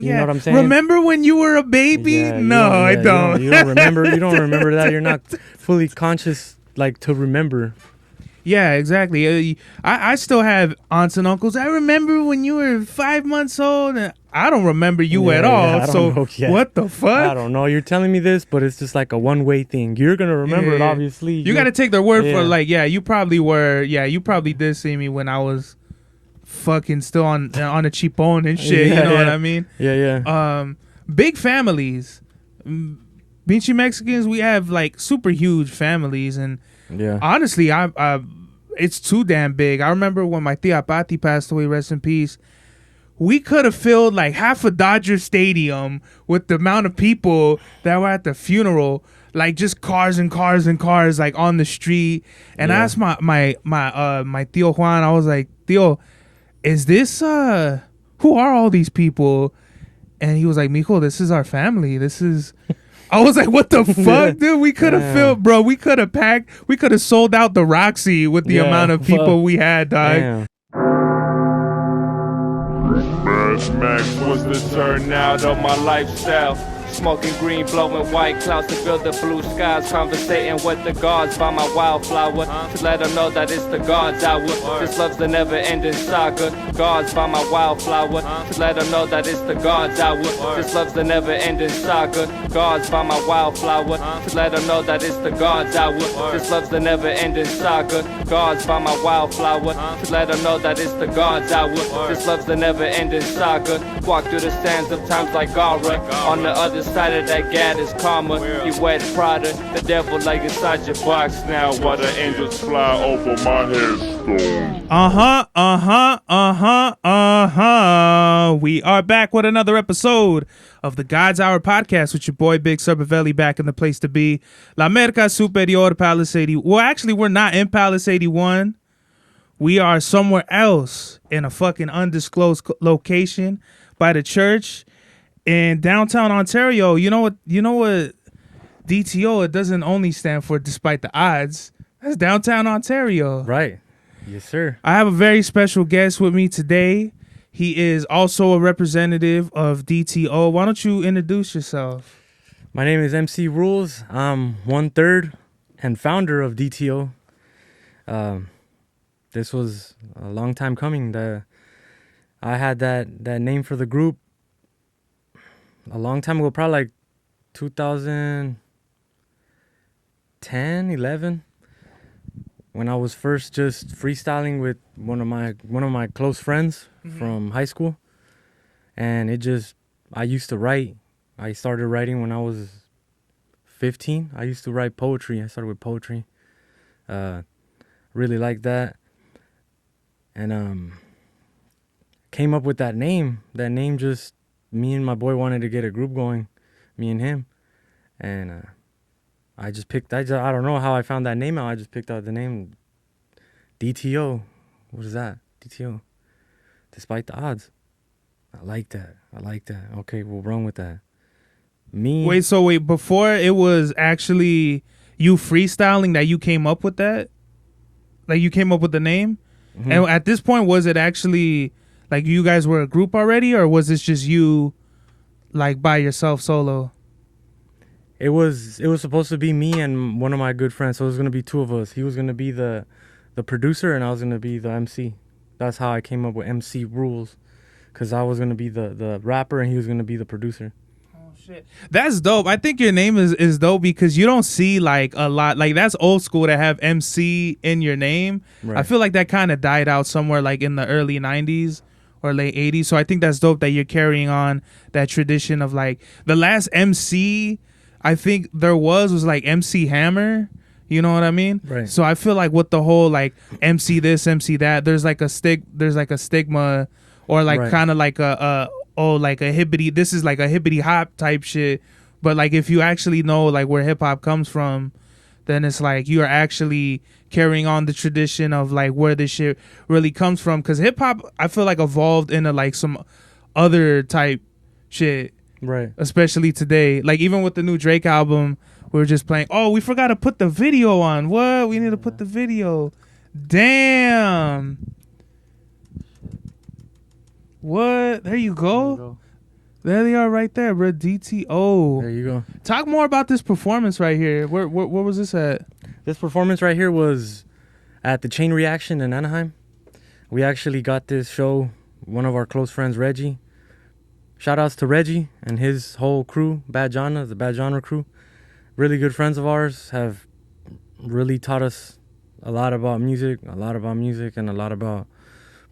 You know what I'm saying? Remember when you were a baby? Yeah, I don't. You don't remember. You don't remember that. You're not fully conscious, like, to remember. Yeah, exactly. I still have aunts and uncles. I remember when you were 5 months old, and I don't remember you at all. What the fuck? I don't know. You're telling me this, but it's just like a one-way thing. You're gonna remember it, obviously. You got to take their word for like, yeah, you probably were. Yeah, you probably did see me when I was fucking still on a cheapone and shit. You know what I mean? Yeah. Big families. Beachy Mexicans, we have like super huge families, and honestly, I it's too damn big. I remember when my tia Pati passed away, rest in peace. We could have filled like half a Dodger Stadium with the amount of people that were at the funeral, like just cars and cars and cars, like on the street. And I asked my Tio Juan, I was like, Tio, is this who are all these people? And he was like, Mijo, this is our family. I was like, what the fuck, dude? We could have filled, bro. We could have packed. We could have sold out the Roxy with the amount of people we had, dog. Damn. Max was the turnout of my lifestyle. Smoking green, blowing white clouds to build the blue skies. Conversating with the gods by my wildflower to let them know that it's the God's hour. This love's the never-ending saga. Gods by my wildflower to let them know that it's the God's hour. This love's the never-ending saga. Gods by my wildflower to let them know that it's the God's hour. This love's the never-ending saga. Gods by my wildflower to let them know that it's the God's hour. This love's the never-ending saga. Walk through the sands of times like Gara. On the other side of that gad is karma. You wet Prada, the devil like inside your box now. While the angels fly over my headstone. We are back with another episode of the God's Hour podcast with your boy Big Cerbavelli back in the place to be. La Merca Superior Palisade. Well, actually, we're not in Palisade 1. We are somewhere else in a fucking undisclosed location by the church in downtown Ontario. You know what DTO, it doesn't only stand for despite the odds. That's downtown Ontario. Right. Yes, sir. I have a very special guest with me today. He is also a representative of DTO. Why don't you introduce yourself? My name is MC Rulez. I'm 1/3 and founder of DTO. This was a long time coming. I had that name for the group a long time ago, probably like 2010, 11, when I was first just freestyling with one of my close friends from high school. And I used to write. I started writing when I was 15. I used to write poetry. I started with poetry. Really liked that. And came up with that name. That name just, me and my boy wanted to get a group going, me and him. And I don't know how I found that name out. I just picked out the name DTO. What is that? DTO. Despite the odds. I like that. Okay, we'll run with that. Wait, before it was actually you freestyling that you came up with that? Like you came up with the name? Mm-hmm. And at this point, was it actually like you guys were a group already, or was this just you like by yourself solo? It was supposed to be me and one of my good friends, so it was going to be two of us. He was going to be the producer and I was going to be the MC. That's how I came up with MC Rulez, because I was going to be the rapper and he was going to be the producer. Shit. That's dope. I think your name is dope because you don't see like a lot, like that's old school to have MC in your name. Right. I feel like that kind of died out somewhere like in the early 90s or late 80s. So I think that's dope that you're carrying on that tradition of like the last MC I think there was like MC Hammer. You know what I mean? Right. So I feel like with the whole like MC this, MC that, there's like a stigma or like kind of like like a hippity, this is like a hippity hop type shit. But like if you actually know like where hip hop comes from, then it's like you are actually carrying on the tradition of like where this shit really comes from. Because hip hop, I feel like evolved into like some other type shit, right? Especially today, like even with the new Drake album, we were just playing. Oh, we forgot to put the video on. What? We need to put the video. Damn. What? There you go. There they are right there, bro. DTO. There you go. Talk more about this performance right here. Where was this at? This performance right here was at the Chain Reaction in Anaheim. We actually got this show, one of our close friends, Reggie. Shout outs to Reggie and his whole crew, Bad Genre, the Bad Genre crew. Really good friends of ours, have really taught us a lot about music and a lot about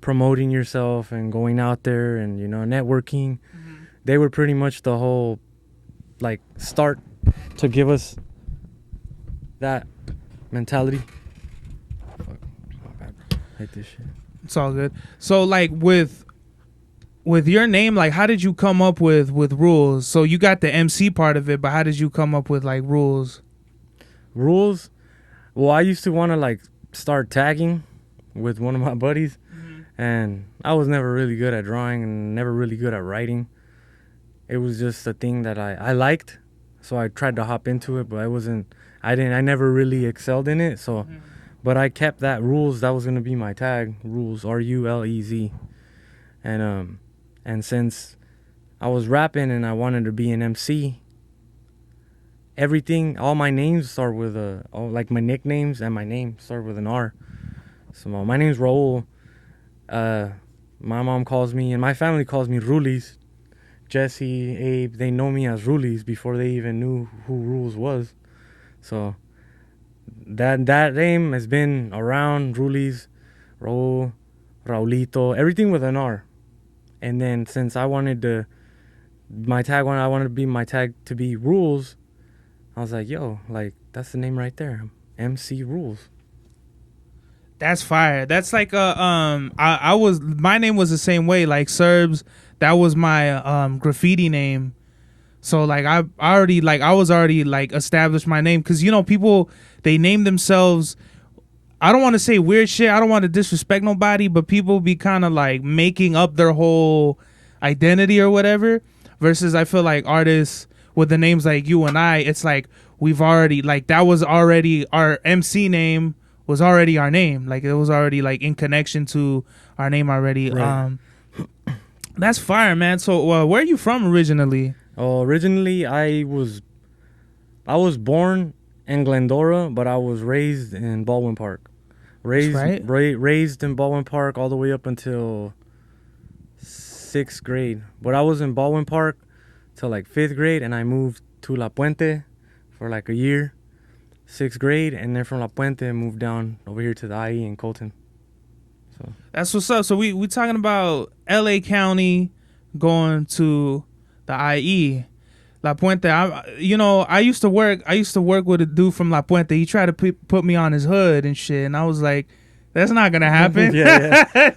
promoting yourself and going out there and, you know, networking. Mm-hmm. They were pretty much the whole, like, start to give us that mentality. Fuck, my bad. I hate this shit. It's all good. So, like, with your name, like, how did you come up with Rulez? So you got the MC part of it, but how did you come up with, like, Rulez? Rulez? Well, I used to want to, like, start tagging with one of my buddies. Mm-hmm. And I was never really good at drawing and never really good at writing. It was just a thing that I liked. So I tried to hop into it, but I never really excelled in it. So, mm-hmm. But I kept that Rulez. That was going to be my tag. Rulez, Rulez. And since I was rapping and I wanted to be an MC, all my names start with like my nicknames and my name start with an R. So my name's Raul. My mom calls me and my family calls me Rulez. Jesse, Abe, they know me as Rulez before they even knew who Rulez was. So that name has been around. Rulez, Raul, Raulito, everything with an R. And then since I wanted to be my tag to be Rulez, I was like, yo, like, that's the name right there. MC Rulez. That's fire. That's like my name was the same way, like Serbs. That was my graffiti name. So like I was already like established my name, because, you know, people, they name themselves, I don't want to say weird shit, I don't want to disrespect nobody, but people be kind of like making up their whole identity or whatever, versus I feel like artists with the names like you and I, it's like we've already, like, that was already our MC name, was already our name, like it was already like in connection to our name already. Right. That's fire, man. So where are you from originally? Originally I was born in Glendora, but I was raised in Baldwin Park. Raised in Baldwin Park all the way up until 6th grade. But I was in Baldwin Park till like 5th grade, and I moved to La Puente for like a year, 6th grade, and then from La Puente I moved down over here to the IE in Colton. So that's what's up. So we talking about LA County going to the IE. La Puente. I used to work with a dude from La Puente. He tried to put me on his hood and shit, and I was like, that's not gonna happen.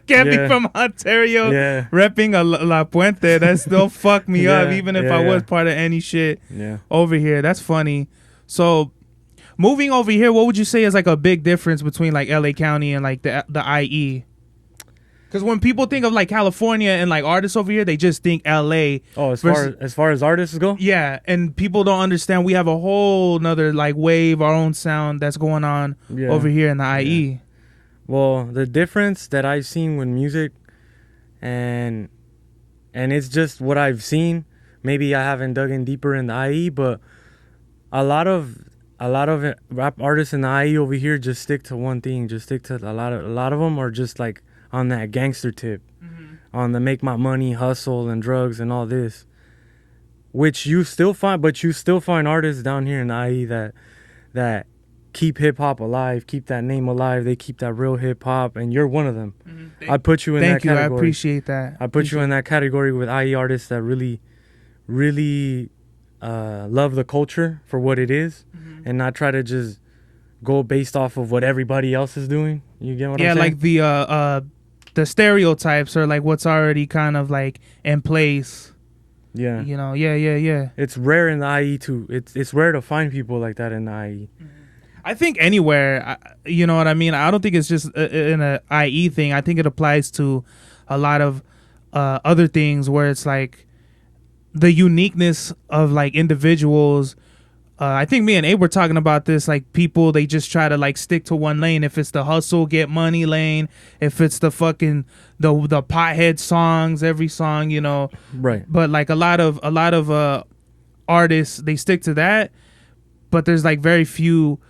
Can't be from Ontario repping a La Puente. That still fuck me up, even if I was part of any shit over here. That's funny. So moving over here, what would you say is like a big difference between like LA County and like the IE? Because when people think of like California and like artists over here, they just think LA. Oh, as far as artists go? Yeah, and people don't understand we have a whole nother like wave, our own sound that's going on over here in the IE. Yeah. Well, the difference that I've seen with music, and it's just what I've seen. Maybe I haven't dug in deeper in the IE, but a lot of rap artists in the IE over here just stick to one thing. Just stick to a lot of them are just like on that gangster tip, on the make my money, hustle, and drugs and all this, which you still find, but you still find artists down here in the IE that keep hip hop alive, keep that name alive. They keep that real hip hop, and you're one of them. I put you in that category. I appreciate that. I put you in that category with IE artists that really, really love the culture for what it is, and not try to just go based off of what everybody else is doing. You get what I'm saying? Yeah, like the stereotypes are like what's already kind of like in place. Yeah. You know, yeah. It's rare in the IE too. It's rare to find people like that in the IE. I think anywhere, you know what I mean? I don't think it's just in a IE thing. I think it applies to a lot of other things where it's like the uniqueness of like individuals I think me and Abe were talking about this. Like, people, they just try to like stick to one lane. If it's the hustle, get money lane, if it's the fucking the pothead songs, every song, you know. Right. But like a lot of artists, they stick to that. But there's like very few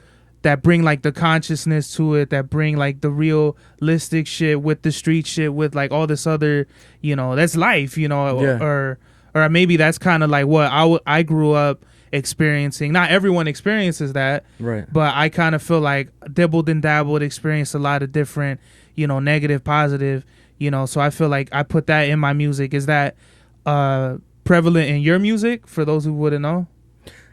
that bring like the consciousness to it, that bring like the realistic shit with the street shit, with like all this other, you know, that's life, you know. Or maybe that's kind of like what I grew up experiencing. Not everyone experiences that, right? But I kind of feel like dabbled and dabbled, experienced a lot of different, you know, negative, positive, you know. So I feel like I put that in my music. Is that prevalent in your music, for those who wouldn't know?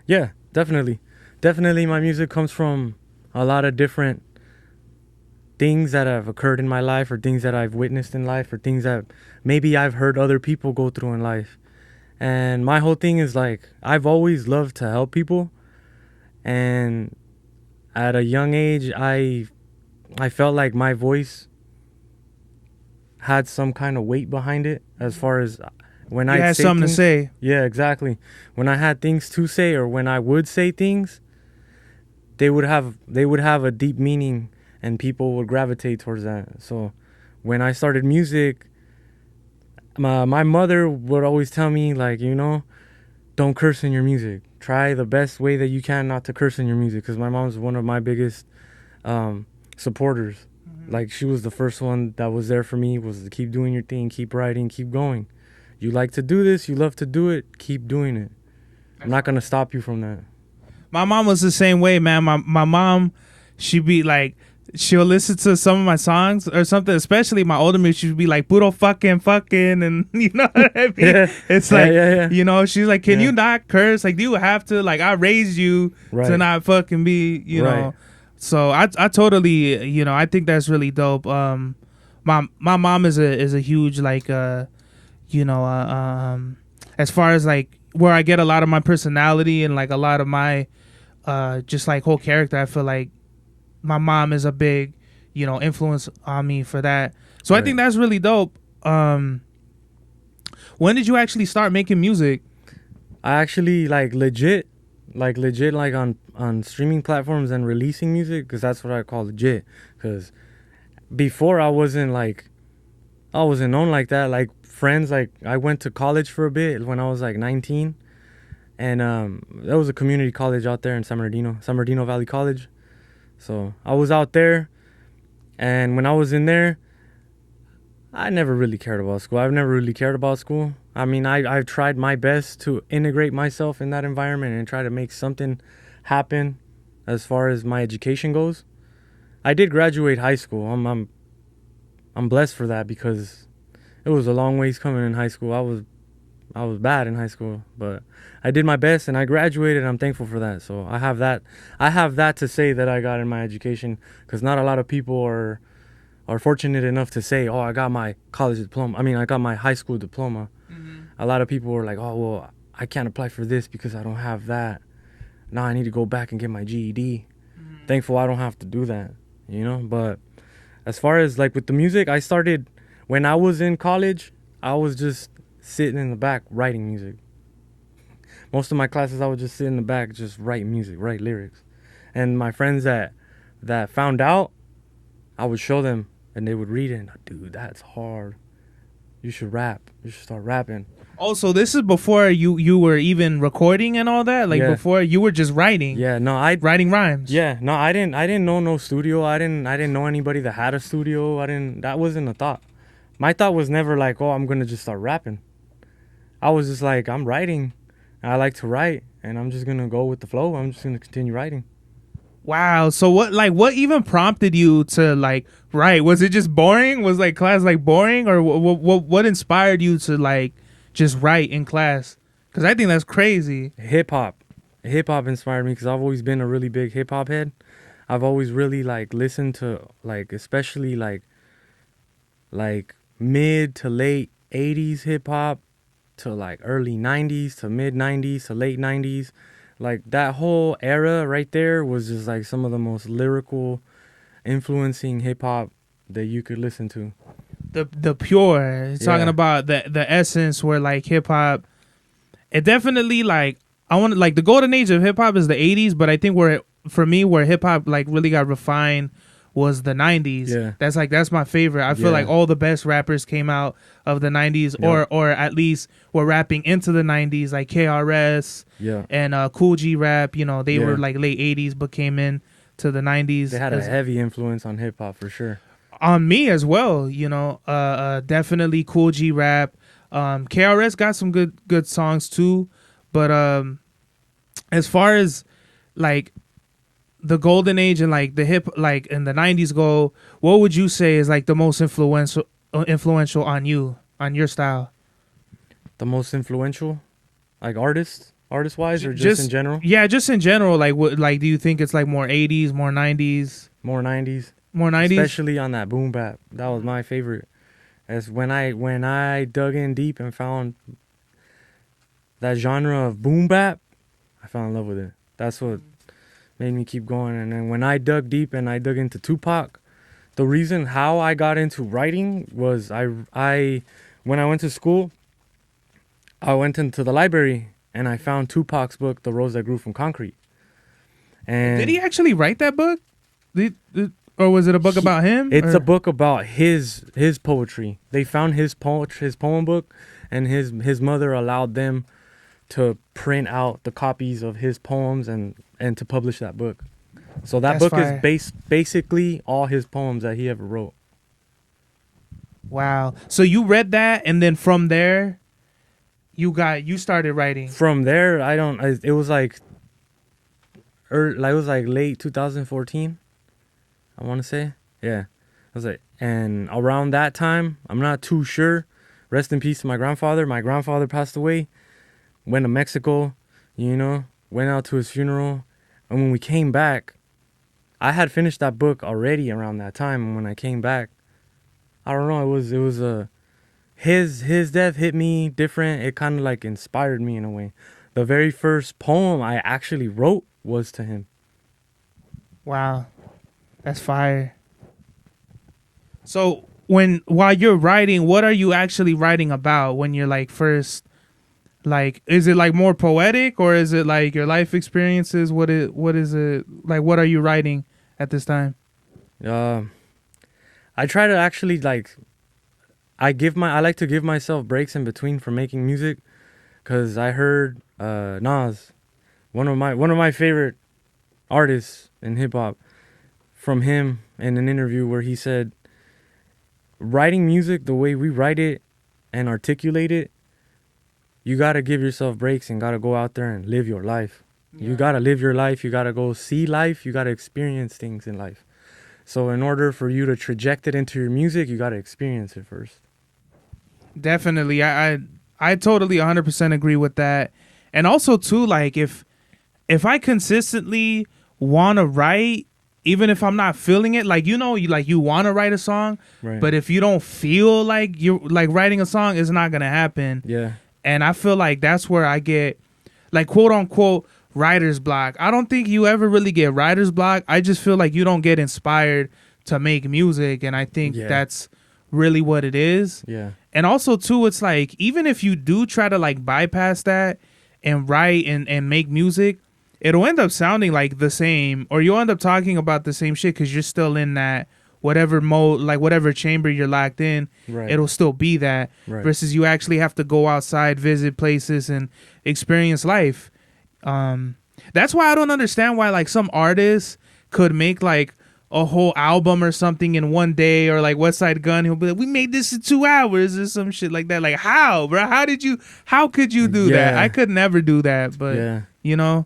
Yeah, definitely. My music comes from a lot of different things that have occurred in my life, or things that I've witnessed in life, or things that maybe I've heard other people go through in life. And my whole thing is like, I've always loved to help people. And at a young age, I felt like my voice had some kind of weight behind it, as far as when I had something to say. Yeah, exactly. When I had things to say, or when I would say things, they would have a deep meaning, and people would gravitate towards that. So when I started music, my mother would always tell me, like, you know, don't curse in your music. Try the best way that you can not to curse in your music, because my mom's one of my biggest supporters. Mm-hmm. Like, she was the first one that was there for me, was to keep doing your thing, keep writing, keep going. You like to do this, you love to do it, keep doing it. I'm not going to stop you from that. My mom was the same way, man. My mom, she'd be like, she'll listen to some of my songs or something, especially my older music. She'd be like, puro fucking, and you know what I mean? Yeah. It's like, you know, she's like, can you not curse? Like, do you have to? Like, I raised you to not fucking be, you know. So I totally, you know, I think that's really dope. My mom is a huge, like, you know, as far as like where I get a lot of my personality and like a lot of my just like whole character, I feel like my mom is a big, you know, influence on me for that. So I think that's really dope. When did you actually start making music? I actually like legit on streaming platforms and releasing music, because that's what I call legit. Because before I wasn't known like that. Like, friends, like, I went to college for a bit when I was like 19, and there was a community college out there in San Bernardino Valley College. So I was out there, and when I was in there, I never really cared about school. I've never really cared about school. I mean, I've tried my best to integrate myself in that environment and try to make something happen as far as my education goes. I did graduate high school. I'm blessed for that, because it was a long ways coming in high school. I was bad in high school, but I did my best and I graduated. I'm thankful for that. So I have that to say that I got in my education, because not a lot of people are fortunate enough to say, oh, I got my college diploma. I mean, I got my high school diploma. Mm-hmm. A lot of people were like, oh, well, I can't apply for this because I don't have that. Now I need to go back and get my GED. Mm-hmm. Thankful I don't have to do that, you know. But as far as like with the music, I started when I was in college. I was just sitting in the back writing music. Most of my classes, I would just sit in the back, just write music, write lyrics. And my friends that found out, I would show them, and they would read it. And, dude, that's hard. You should rap. You should start rapping. Oh, so this is before you were even recording and all that? Like, before you were just writing? Yeah, no, writing rhymes. Yeah, no, I didn't know no studio. I didn't know anybody that had a studio. That wasn't a thought. My thought was never like, oh, I'm gonna just start rapping. I was just like, I'm writing. I like to write, and I'm just gonna go with the flow. I'm just gonna continue writing. Wow. So what even prompted you to like write? Was it just boring? Was like class like boring, or what inspired you to like just write in class? Because I think that's crazy. Hip hop inspired me, because I've always been a really big hip hop head. I've always really like listened to like, especially like mid to late 80s hip hop, to like early 90s to mid 90s to late 90s. Like, that whole era right there was just like some of the most lyrical, influencing hip hop that you could listen to. The pure, talking about the essence where like hip hop, it definitely like, want like the golden age of hip hop is the 80s, but I think where hip hop like really got refined was the 90s. Yeah. That's my favorite. I feel like all the best rappers came out of the 90s, or at least were rapping into the 90s, like KRS and Cool G Rap. You know, they were like late 80s but came in to the 90s. They had a heavy influence on hip hop for sure. On me as well, you know. Definitely Cool G Rap. KRS got some good songs too, but as far as like the golden age and like the hip like in the 90s go, what would you say is like the most influential on you, on your style? The most influential, like artist wise, or just in general? Yeah, just in general. Like what, like do you think it's like more 80s, more 90s? More 90s. More 90s? Especially on that boom bap. That was my favorite. As when I dug in deep and found that genre of boom bap, I fell in love with it. That's what made me keep going. And then when I dug deep and I dug into Tupac, the reason how I got into writing was I when I went to school, I went into the library and I found Tupac's book, The Rose That Grew from Concrete. And did he actually write that book? Or was it a book about him? It's a book about his poetry. They found his poem book, and his mother allowed them to print out the copies of his poems and to publish that book. So that book is basically all his poems that he ever wrote. Wow. So you read that, and then from there, you started writing. From there, it was like late 2014. I want to say. Yeah. I was like, and around that time, I'm not too sure. Rest in peace to my grandfather. My grandfather passed away. Went to Mexico, you know, went out to his funeral. And when we came back, I had finished that book already around that time. And when I came back, I don't know, it was his death hit me different. It kind of like inspired me in a way. The very first poem I actually wrote was to him. Wow. That's fire. So while you're writing, what are you actually writing about when you're like first, like, is it like more poetic or is it like your life experiences? What is it like? What are you writing at this time? I try to actually like, I like to give myself breaks in between from making music, because I heard Nas, one of my favorite artists in hip hop, from him in an interview where he said, writing music the way we write it and articulate it, you got to give yourself breaks and got to go out there and live your life. Yeah. You got to live your life. You got to go see life. You got to experience things in life. So in order for you to traject it into your music, you got to experience it first. Definitely. I totally 100% agree with that. And also too, like if I consistently want to write, even if I'm not feeling it, like, you know, you want to write a song, right, but if you don't feel like you're like writing a song, it's not going to happen. Yeah. And I feel like that's where I get like quote unquote writer's block. I don't think you ever really get writer's block. I just feel like you don't get inspired to make music. And I think that's really what it is. Yeah. And also too, it's like, even if you do try to like bypass that and write and make music, it'll end up sounding like the same, or you'll end up talking about the same shit because you're still in that whatever mode, like whatever chamber you're locked in, right, it'll still be that. Right. Versus you actually have to go outside, visit places, and experience life. That's why I don't understand why like some artists could make like a whole album or something in one day, or like West Side Gun, he'll be like, we made this in 2 hours or some shit like that. Like, how, bro? How could you do that? I could never do that, but you know.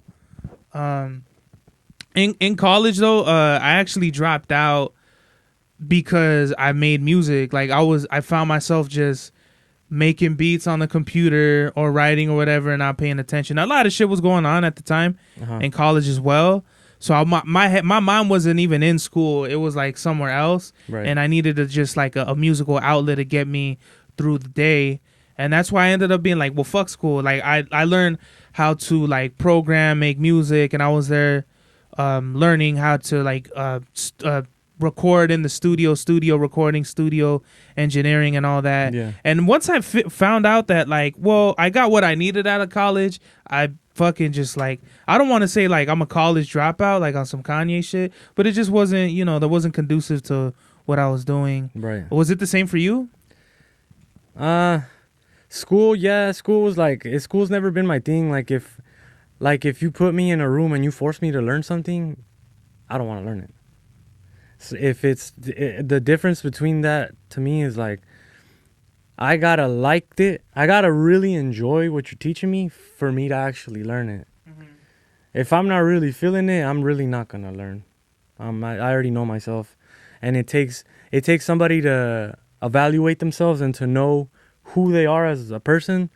In college though, I actually dropped out because I made music. Like I found myself just making beats on the computer or writing or whatever and not paying attention. A lot of shit was going on at the time in college as well. So my mind wasn't even in school. It was like somewhere else. Right. And I needed just like a musical outlet to get me through the day. And that's why I ended up being like, well, fuck school. Like I learned how to like program, make music, and I was there learning how to like record in the studio recording, studio engineering and all that. Yeah. And once I found out that like, well, I got what I needed out of college, I fucking just like, I don't want to say like I'm a college dropout like on some Kanye shit, but it just wasn't, that wasn't conducive to what I was doing. Right. Was it the same for you? School, yeah, school's never been my thing. Like if you put me in a room and you force me to learn something, I don't want to learn it. So if it's the difference between that to me is like, I gotta really enjoy what you're teaching me for me to actually learn it. Mm-hmm. If I'm not really feeling it, I'm really not gonna learn. I already know myself, and it takes somebody to evaluate themselves and to know who they are as a person,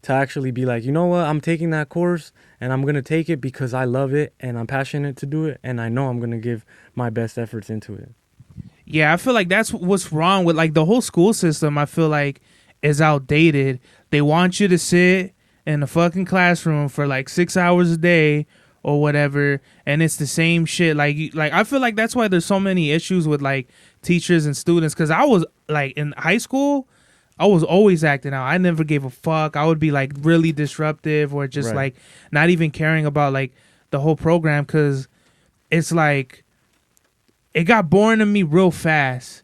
to actually be like, you know what, I'm taking that course and I'm gonna take it because I love it and I'm passionate to do it, and I know I'm gonna give my best efforts into it. Yeah, I feel like that's what's wrong with like the whole school system. I feel like is outdated. They want you to sit in a fucking classroom for like 6 hours a day or whatever, and it's the same shit. Like I feel like that's why there's so many issues with like teachers and students. Because I was like in high school, I was always acting out. I never gave a fuck. I would be like really disruptive or just like not even caring about like the whole program, because it's like it got boring to me real fast.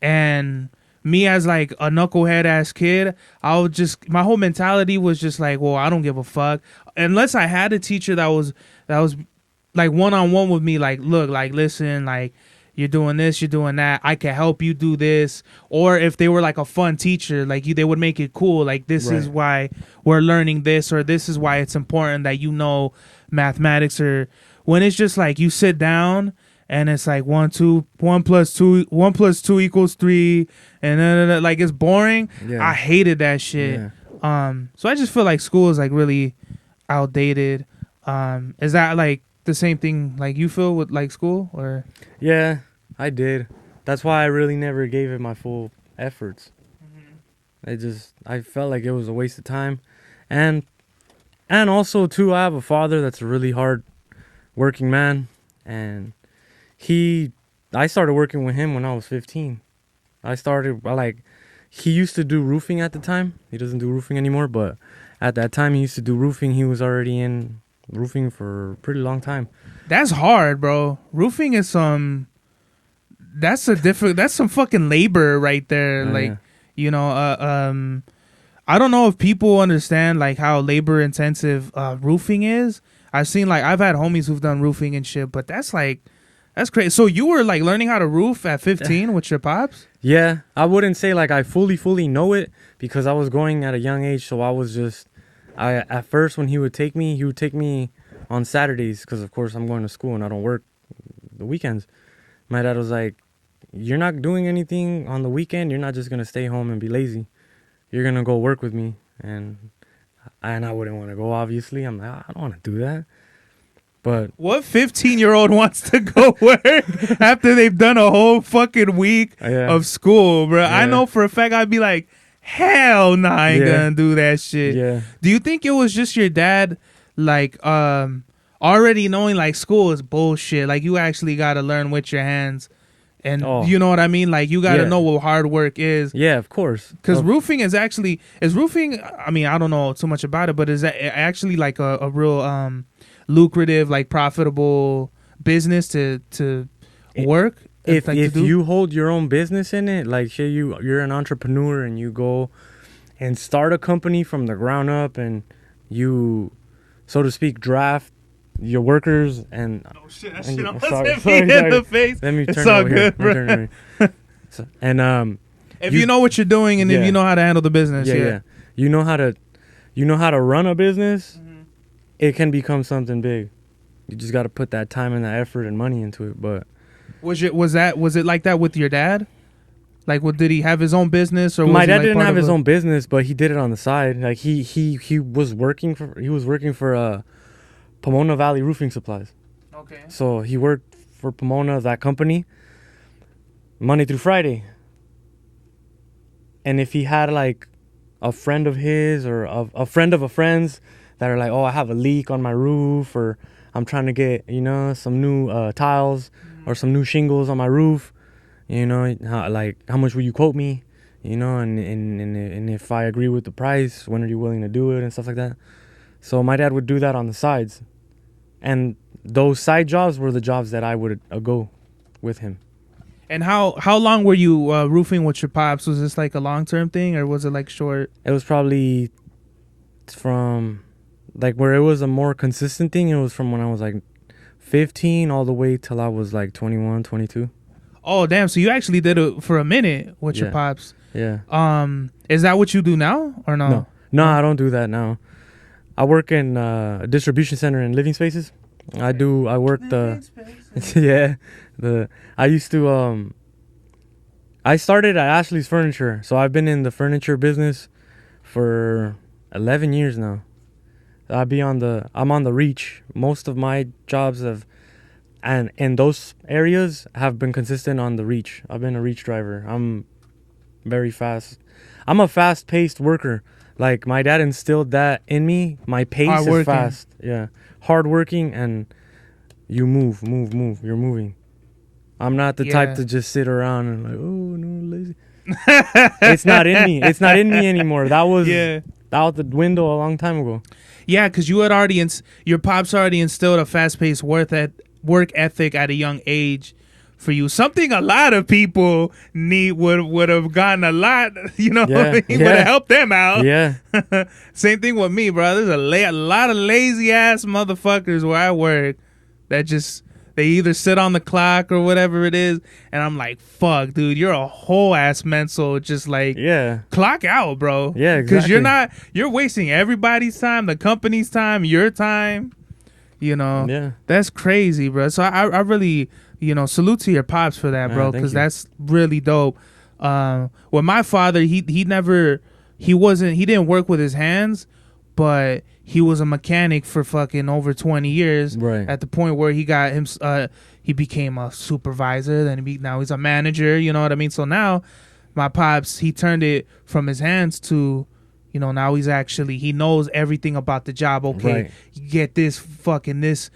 And me as like a knucklehead ass kid, my whole mentality was just like, well, I don't give a fuck unless I had a teacher that was like one-on-one with me, like, look, like, listen, like, you're doing this, you're doing that, I can help you do this. Or if they were like a fun teacher, like they would make it cool, like this is why we're learning this, or this is why it's important that mathematics. Or when it's just like you sit down and it's like 1 plus 2 equals 3, and then like it's boring. Yeah. I hated that shit. Yeah. So I just feel like school is like really outdated. Is that like the same thing like you feel with like school? Or yeah, I did. That's why I really never gave it my full efforts. I felt like it was a waste of time, and also too, I have a father that's a really hard working man, and I started working with him when I was 15. He used to do roofing at the time. He doesn't do roofing anymore, but at that time he used to do roofing. He was already in roofing for a pretty long time. That's hard, bro. Roofing is that's some fucking labor right there. I don't know if people understand like how labor intensive roofing is. I've had homies who've done roofing and shit, but that's crazy. So you were like learning how to roof at 15 with your pops? Yeah, I wouldn't say like I fully know it, because I was going at a young age. So at first when he would take me on Saturdays, because of course I'm going to school and I don't work the weekends. My dad was like, you're not doing anything on the weekend. You're not just going to stay home and be lazy. You're going to go work with me. And I wouldn't want to go, obviously. I'm like, I don't want to do that. But what 15-year-old wants to go work after they've done a whole fucking week of school, bro? Yeah. I know for a fact I'd be like, hell no, I ain't gonna do that shit. Yeah. Do you think it was just your dad, like, already knowing like school is bullshit? Like you actually got to learn with your hands, and you know what I mean? Like you got to know what hard work is. Yeah, of course. Because roofing is roofing. I mean, I don't know too much about it, but is that actually like a real lucrative, like profitable business to work? If you hold your own business in it, like say you're an entrepreneur and you go and start a company from the ground up, and you, so to speak, draft your workers and shit, that shit almost hit me in the face. Let me turn it's all good, bro. If you know what you're doing and if you know how to handle the business, you know how to run a business. It can become something big. You just got to put that time and that effort and money into it. But was it like that with your dad? Like, did he have his own business, or my dad didn't have his own business, but he did it on the side. Like he was working for Pomona Valley Roofing Supplies. Okay. So he worked for Pomona, that company, Monday through Friday. And if he had like a friend of his or a friend of a friend's that are like, oh, I have a leak on my roof, or I'm trying to get, some new tiles or some new shingles on my roof, how much will you quote me, and if I agree with the price, when are you willing to do it, and stuff like that. So my dad would do that on the sides. And those side jobs were the jobs that I would go with him. And how long were you roofing with your pops? Was this like a long-term thing, or was it like short? It was probably from, like, where it was a more consistent thing. It was from when I was like 15 all the way till I was like 21, 22. Oh, damn. So you actually did it for a minute with your pops. Yeah. Is that what you do now or no? No, I don't do that now. I work in a distribution center in living spaces. I work I used to I started at Ashley's Furniture. So I've been in the furniture business for 11 years now. I'm on the reach. Most of my jobs and in those areas have been consistent on the reach. I've been a reach driver. I'm very fast. I'm a fast-paced worker. Like, my dad instilled that in me. My pace is fast. Yeah. Hardworking, and you move. You're moving. I'm not the type to just sit around and like, oh, no, lazy. It's not in me. It's not in me anymore. That was out the window a long time ago. Yeah, because you had already, your pops already instilled a fast-paced work ethic at a young age for you. Something a lot of people would have gotten a lot, you know, what I mean? Would have helped them out. Yeah. Same thing with me, bro. There's a lot of lazy ass motherfuckers where I work that just, they either sit on the clock or whatever it is, and I'm like, fuck, dude, you're a whole ass mental. Just like, clock out, bro. Yeah, exactly. Because you're wasting everybody's time, the company's time, your time. You know, that's crazy, bro. So I really, you know, salute to your pops for that, bro, because that's really dope. Well, my father, he didn't work with his hands, but he was a mechanic for fucking over 20 years. Right. At the point where he got him, he became a supervisor. Then now he's a manager. You know what I mean? So now, my pops, he turned it from his hands to, you know, now he knows everything about the job. Okay, you get this, fucking this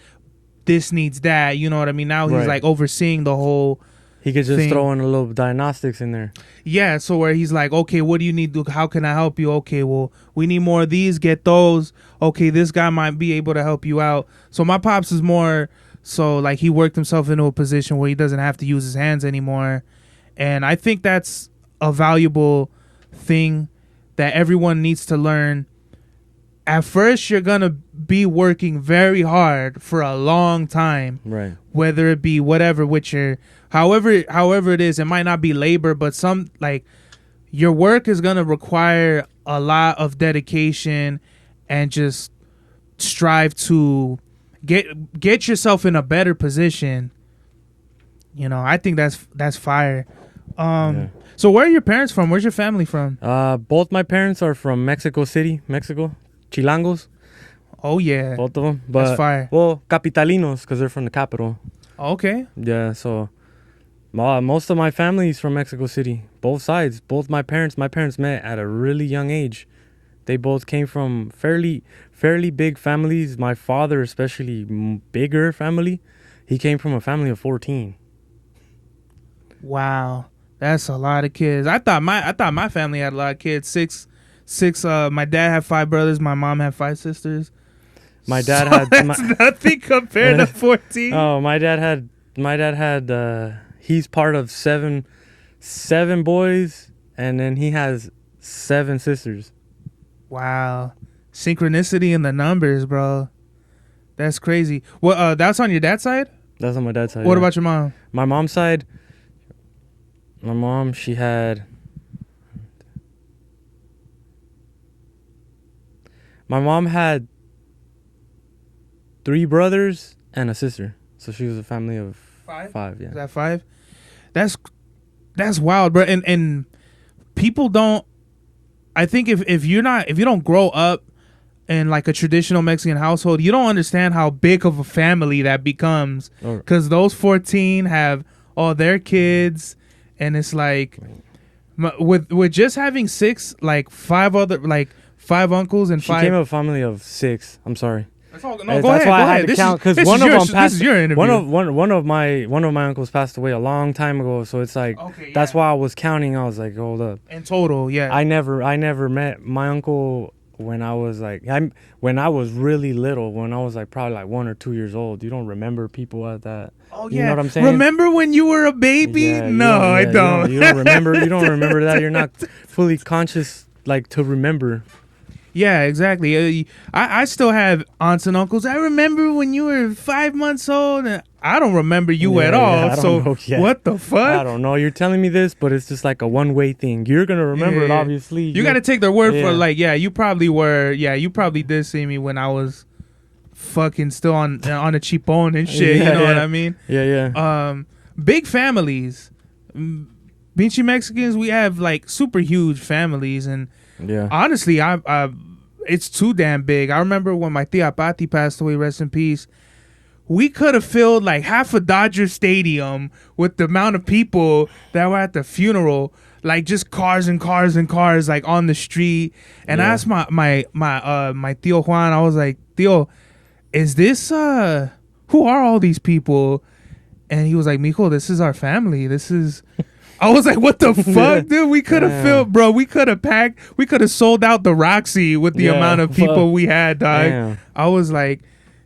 needs that. You know what I mean? Now he's like overseeing the whole. He could just throw in a little diagnostics in there. Yeah, so where he's like, okay, what do you need? How can I help you? Okay, well, we need more of these. Get those. Okay, this guy might be able to help you out. So my pops is more so like he worked himself into a position where he doesn't have to use his hands anymore, and I think that's a valuable thing that everyone needs to learn. At first, you're going to be working very hard for a long time. Right. Whether it be whatever, however it is, it might not be labor, but your work is going to require a lot of dedication and just strive to get yourself in a better position. You know, I think that's fire. So where are your parents from? Where's your family from? Both my parents are from Mexico City, Mexico. Chilangos. Oh, yeah. Both of them. But, that's fire. Well, Capitalinos, because they're from the capital. Okay. Yeah, so most of my family is from Mexico City. Both sides. Both my parents met at a really young age. They both came from fairly big families. My father, especially bigger family. He came from a family of 14. Wow. That's a lot of kids. I thought my family had a lot of kids. Six. My dad had 5 brothers. My mom had 5 sisters. My dad had. That's nothing compared to 14. Oh, my dad had. He's part of seven boys, and then he has 7 sisters. Wow, synchronicity in the numbers, bro. That's crazy. Well, that's on your dad's side. That's on my dad's side. What about your mom? My mom's side. My mom, she had. My mom had 3 brothers and a sister, so she was a family of 5. Yeah. Is that 5? That's wild, bro. And people don't. I think if you don't grow up in like a traditional Mexican household, you don't understand how big of a family that becomes. Because those 14 have all their kids, and it's like with just having 6, like 5 other 5 uncles and 5. She came of a family of 6. I'm sorry. Go ahead. I had to count because one of them passed. This is your interview. One of my uncles passed away a long time ago. So it's like that's why I was counting. I was like, hold up. In total, yeah. I never met my uncle when I was like, when I was really little, when I was like probably like 1 or 2 years old. You don't remember people at that. Oh you yeah, know what I'm saying? Remember when you were a baby? Yeah, No, I don't. You don't remember. You don't remember that. You're not fully conscious, like, to remember. Yeah, exactly. I still have aunts and uncles. I remember when you were 5 months old. And I don't remember you at all. I don't know yet. What the fuck? I don't know. You're telling me this, but it's just like a one-way thing. You're gonna remember it, obviously. You got to take their word for like, yeah, you probably were. Yeah, you probably did see me when I was fucking still on a cheapone and shit. You know what I mean? Yeah. Big families. Pinchy Mexicans, we have like super huge families, and honestly, I it's too damn big. I remember when my tia Pati passed away, rest in peace. We could have filled like half a Dodger Stadium with the amount of people that were at the funeral, like just cars and cars and cars, like on the street. And I asked my Tio Juan, I was like, Tio, is this who are all these people? And he was like, Mijo, this is our family. This is. I was like, what the fuck, dude? We could have filled, bro. We could have packed. We could have sold out the Roxy with the amount of people we had, dog. Damn. I was like,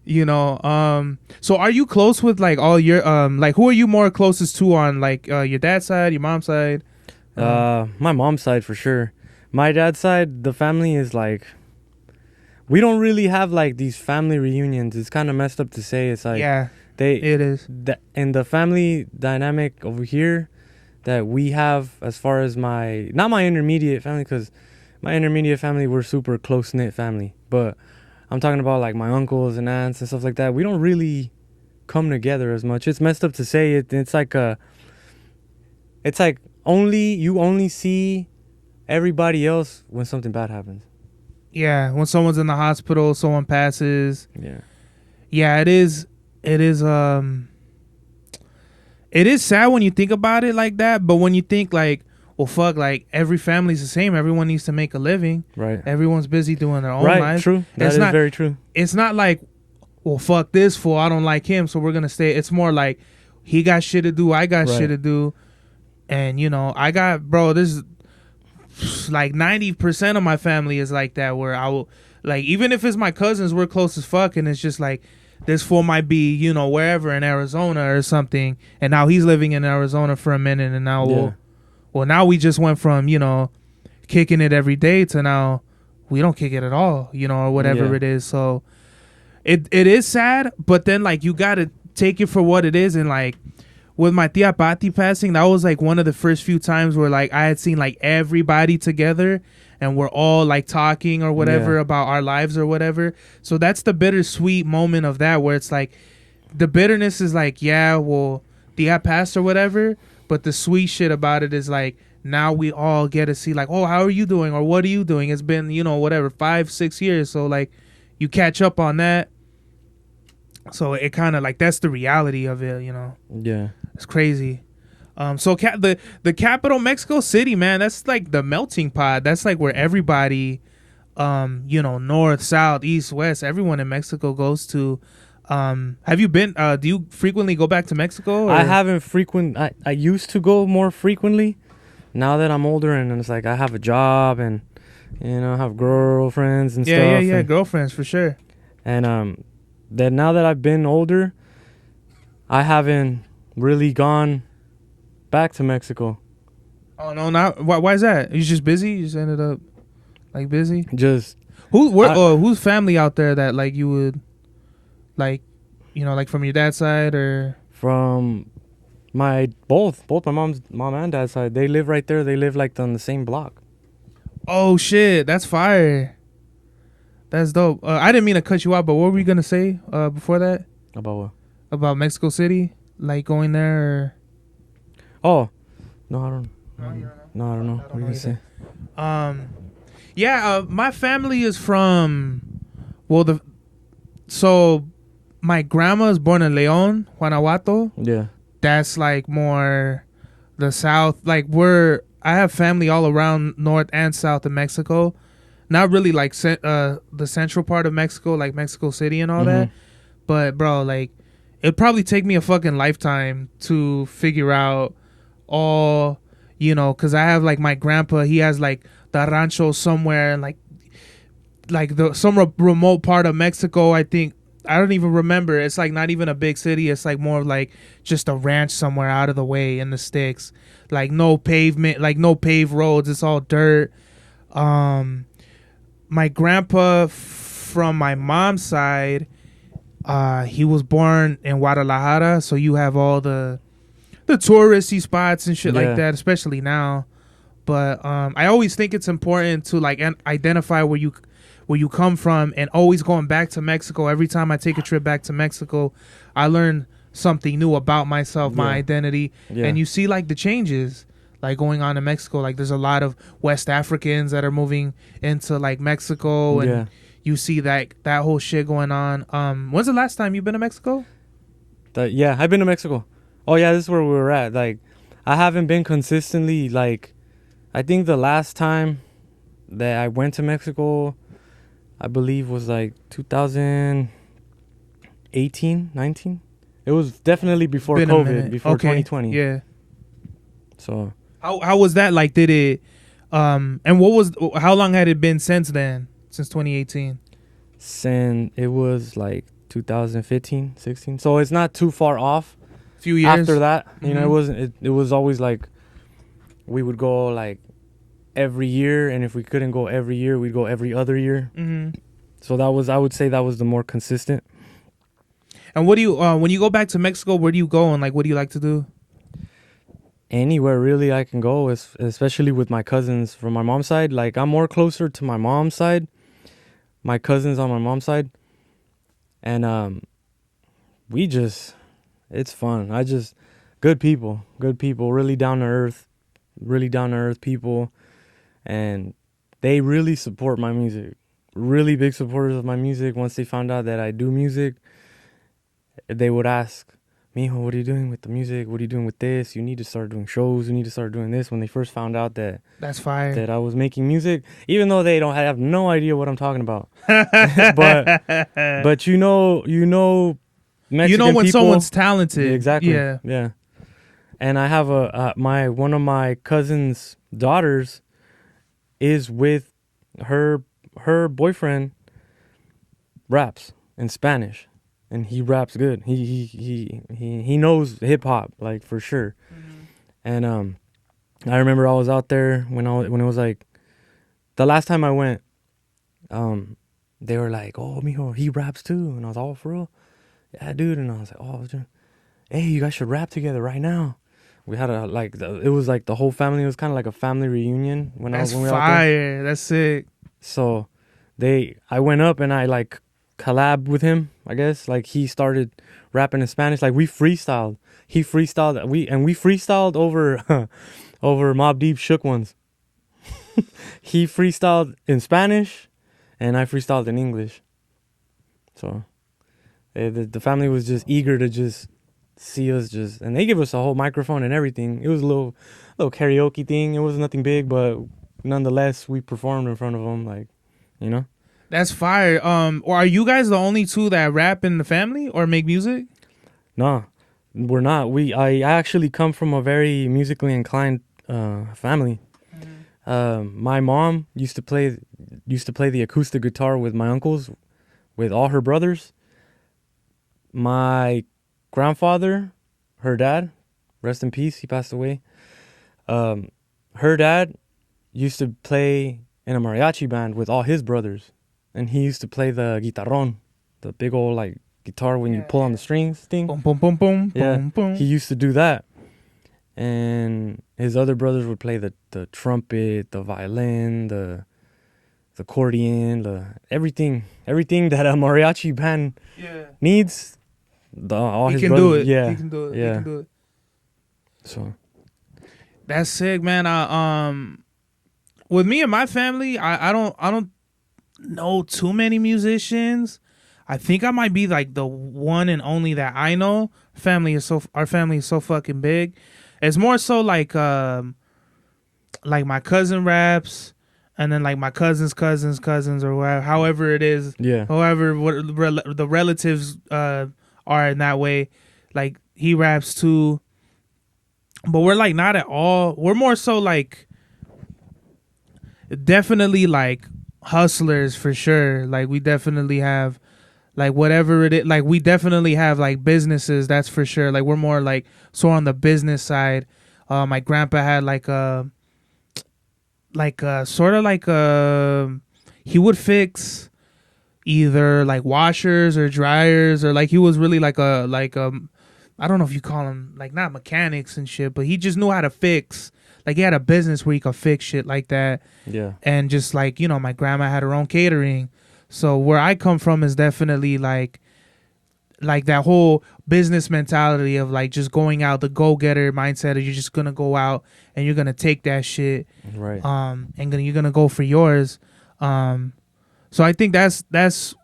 you know, so are you close with like all your like who are you more closest to on like your dad's side, your mom's side? My mom's side for sure. My dad's side, the family is like, we don't really have like these family reunions. It's kind of messed up to say. It's like it is. In the family dynamic over here that we have, as far as not my intermediate family, because my intermediate family, we're super close-knit family, but I'm talking about like my uncles and aunts and stuff like that. We don't really come together as much. It's messed up to say it. It's like you only see everybody else when something bad happens. Yeah, when someone's in the hospital, someone passes. Yeah, it is sad when you think about it like that, but when you think like, well, fuck, like every family's the same. Everyone needs to make a living. Right. Everyone's busy doing their own life. Right, true. That is very true. It's not like, well, fuck this fool, I don't like him, so we're going to stay. It's more like, he got shit to do, I got shit to do. And, you know, this is like 90% of my family is like that, where I will, like, even if it's my cousins, we're close as fuck, and it's just like, this fool might be, you know, wherever in Arizona or something, and now he's living in Arizona for a minute, and now now we just went from, you know, kicking it every day to now we don't kick it at all, you know, or whatever it is. So it is sad, but then like you gotta take it for what it is. And like with my tia Pati passing, that was like one of the first few times where like I had seen like everybody together and we're all like talking or whatever about our lives or whatever. So that's the bittersweet moment of that, where it's like the bitterness is like, yeah, well, tia passed or whatever, but the sweet shit about it is like, now we all get to see like, oh, how are you doing, or what are you doing? It's been, you know, whatever, 5-6 years, so like you catch up on that. So it kind of like, that's the reality of it, you know. It's crazy. So the capital, Mexico City, man, that's like the melting pot. That's like where everybody, you know, north, south, east, west, everyone in Mexico goes to. Have you been, do you frequently go back to Mexico? Or? I haven't I used to go more frequently. Now that I'm older and it's like I have a job and, you know, have girlfriends and stuff. Yeah, girlfriends for sure. And then now that I've been older, I haven't really gone back to Mexico. Oh no, not why is that? You just busy? You just ended up like busy? Just who's family out there that like you would like, you know, like from your dad's side or from my both my mom and dad's side. They live right there. They live like on the same block. Oh shit, that's fire. That's dope. I didn't mean to cut you out, but what were you gonna say before that? About what? About Mexico City, like going there. Or? Oh, no, I don't. No, I don't know. What are you gonna say? My family is from, so my grandma is born in León, Guanajuato. Yeah. That's like more the south. Like I have family all around north and south of Mexico. Not really like the central part of Mexico, like Mexico City and all that. But bro, like it'd probably take me a fucking lifetime to figure out all, you know, because I have like my grandpa, he has like the rancho somewhere, and like like some remote part of Mexico. I think I don't even remember. It's like not even a big city. It's like more of like just a ranch somewhere out of the way in the sticks. Like no pavement, like no paved roads. It's all dirt. My grandpa from my mom's side, he was born in Guadalajara, so you have all the touristy spots and shit like that, especially now. But I always think it's important to like identify where you come from, and always going back to Mexico. Every time I take a trip back to Mexico, I learn something new about myself, my identity, and you see like the changes like going on in Mexico. Like there's a lot of West Africans that are moving into like Mexico, and you see that whole shit going on. When's the last time you've been to Mexico? I've been to Mexico. Oh yeah, this is where we were at. Like I haven't been consistently. Like I think the last time that I went to Mexico, I believe was like 2018, 19. It was definitely before COVID, before 2020. Yeah. So how was that? Like, did it? And how long had it been since then? Since 2018? Since it was like 2015, 16. So it's not too far off. Few years after that, you know, it wasn't. It was always like we would go like every year, and if we couldn't go every year, we'd go every other year. So I would say that was the more consistent. And what do you when you go back to Mexico, where do you go, and like what do you like to do? Anywhere really I can go, especially with my cousins from my mom's side. Like I'm more closer to my mom's side, my cousins on my mom's side, and it's fun. Good people, really down to earth people, and they really support my music. Really big supporters of my music. Once they found out that I do music, they would ask, Mijo, what are you doing with the music? What are you doing with this? You need to start doing shows. You need to start doing this. When they first found out that's fire, that I was making music, even though they don't have no idea what I'm talking about. but you know Mexican when people, someone's talented. Exactly. Yeah. And I have one of my cousin's daughters is with her boyfriend raps in Spanish, and he raps good. He knows hip hop, like, for sure. And I remember I was out there when it was like the last time I went. They were like, "Oh, mijo, he raps too," and I was all, "For real? Yeah, dude." And I was like, "Oh, hey, you guys should rap together right now." We had it was like the whole family. It was kind of like a family reunion when we were out there. That's sick. So I went up and I like collabed with him, I guess. Like he started rapping in Spanish. Like we freestyled. He freestyled. We freestyled over Mobb Deep Shook Ones. He freestyled in Spanish, and I freestyled in English. So the family was just eager to just see us and they give us a whole microphone and everything. It was a little karaoke thing. It was nothing big, but nonetheless we performed in front of them, like, you know. That's fire. Or are you guys the only two that rap in the family or make music? No, we're not. I actually come from a very musically inclined family. My mom used to play the acoustic guitar with my uncles, with all her brothers. My grandfather, her dad, rest in peace, he passed away. Her dad used to play in a mariachi band with all his brothers, and he used to play the guitarrón, the big old like guitar when you pull on the strings thing. Boom, boom, boom, boom, yeah, boom, boom. He used to do that, and his other brothers would play the trumpet, the violin, the accordion, everything that a mariachi band needs. All his brothers, do it. Yeah, he can do it. Yeah. He can do it. So that's sick, man. With me and my family, I don't know too many musicians. I think I might be like the one and only that I know. Our family is so fucking big. It's more so like my cousin raps, and then like my cousins or whatever, however it is. Yeah. However, the relatives are in that way. Like he raps too, but we're like not at all. We're more so like definitely like hustlers for sure. Like we definitely have like whatever it is. Like we definitely have like businesses. That's for sure. Like we're more like so on the business side. My grandpa had like a sort of like he would fix either like washers or dryers, or like he was really like a I don't know if you call them like not mechanics and shit, but he just knew how to fix. Like he had a business where he could fix shit like that. Yeah. And just like, you know, my grandma had her own catering. So where I come from is definitely like that whole business mentality of like just going out, the go-getter mindset of you're just gonna go out and you're gonna take that shit. Right. And you're gonna go for yours. So I think that's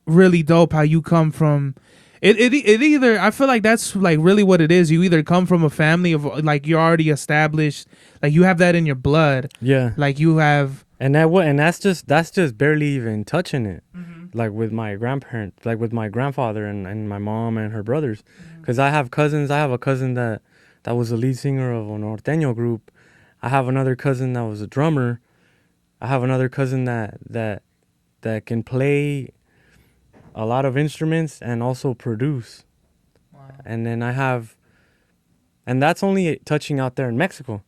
really dope how you come from it either. I feel like that's like really what it is. You either come from a family of like you're already established, like you have that in your blood. Yeah. Like you have, and that's just barely even touching it. Mm-hmm. Like with my grandparents, like with my grandfather and my mom and her brothers, because I have cousins. I have a cousin that was the lead singer of a norteño group. I have another cousin that was a drummer. I have another cousin that can play a lot of instruments and also produce. Wow. And then I have, and that's only touching out there in Mexico.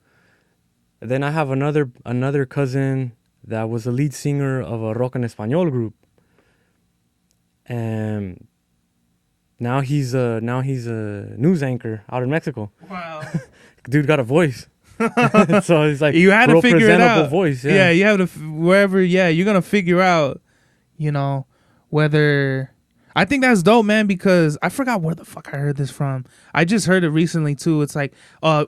Then I have another cousin that was the lead singer of a rock en español group. And now he's a news anchor out in Mexico. Wow. Dude got a voice. So it's like you had to figure it out. Voice, yeah, you have to wherever. Yeah, you're gonna figure out, you know, whether. I think that's dope, man, because I forgot where the fuck I heard this from. I just heard it recently too. It's like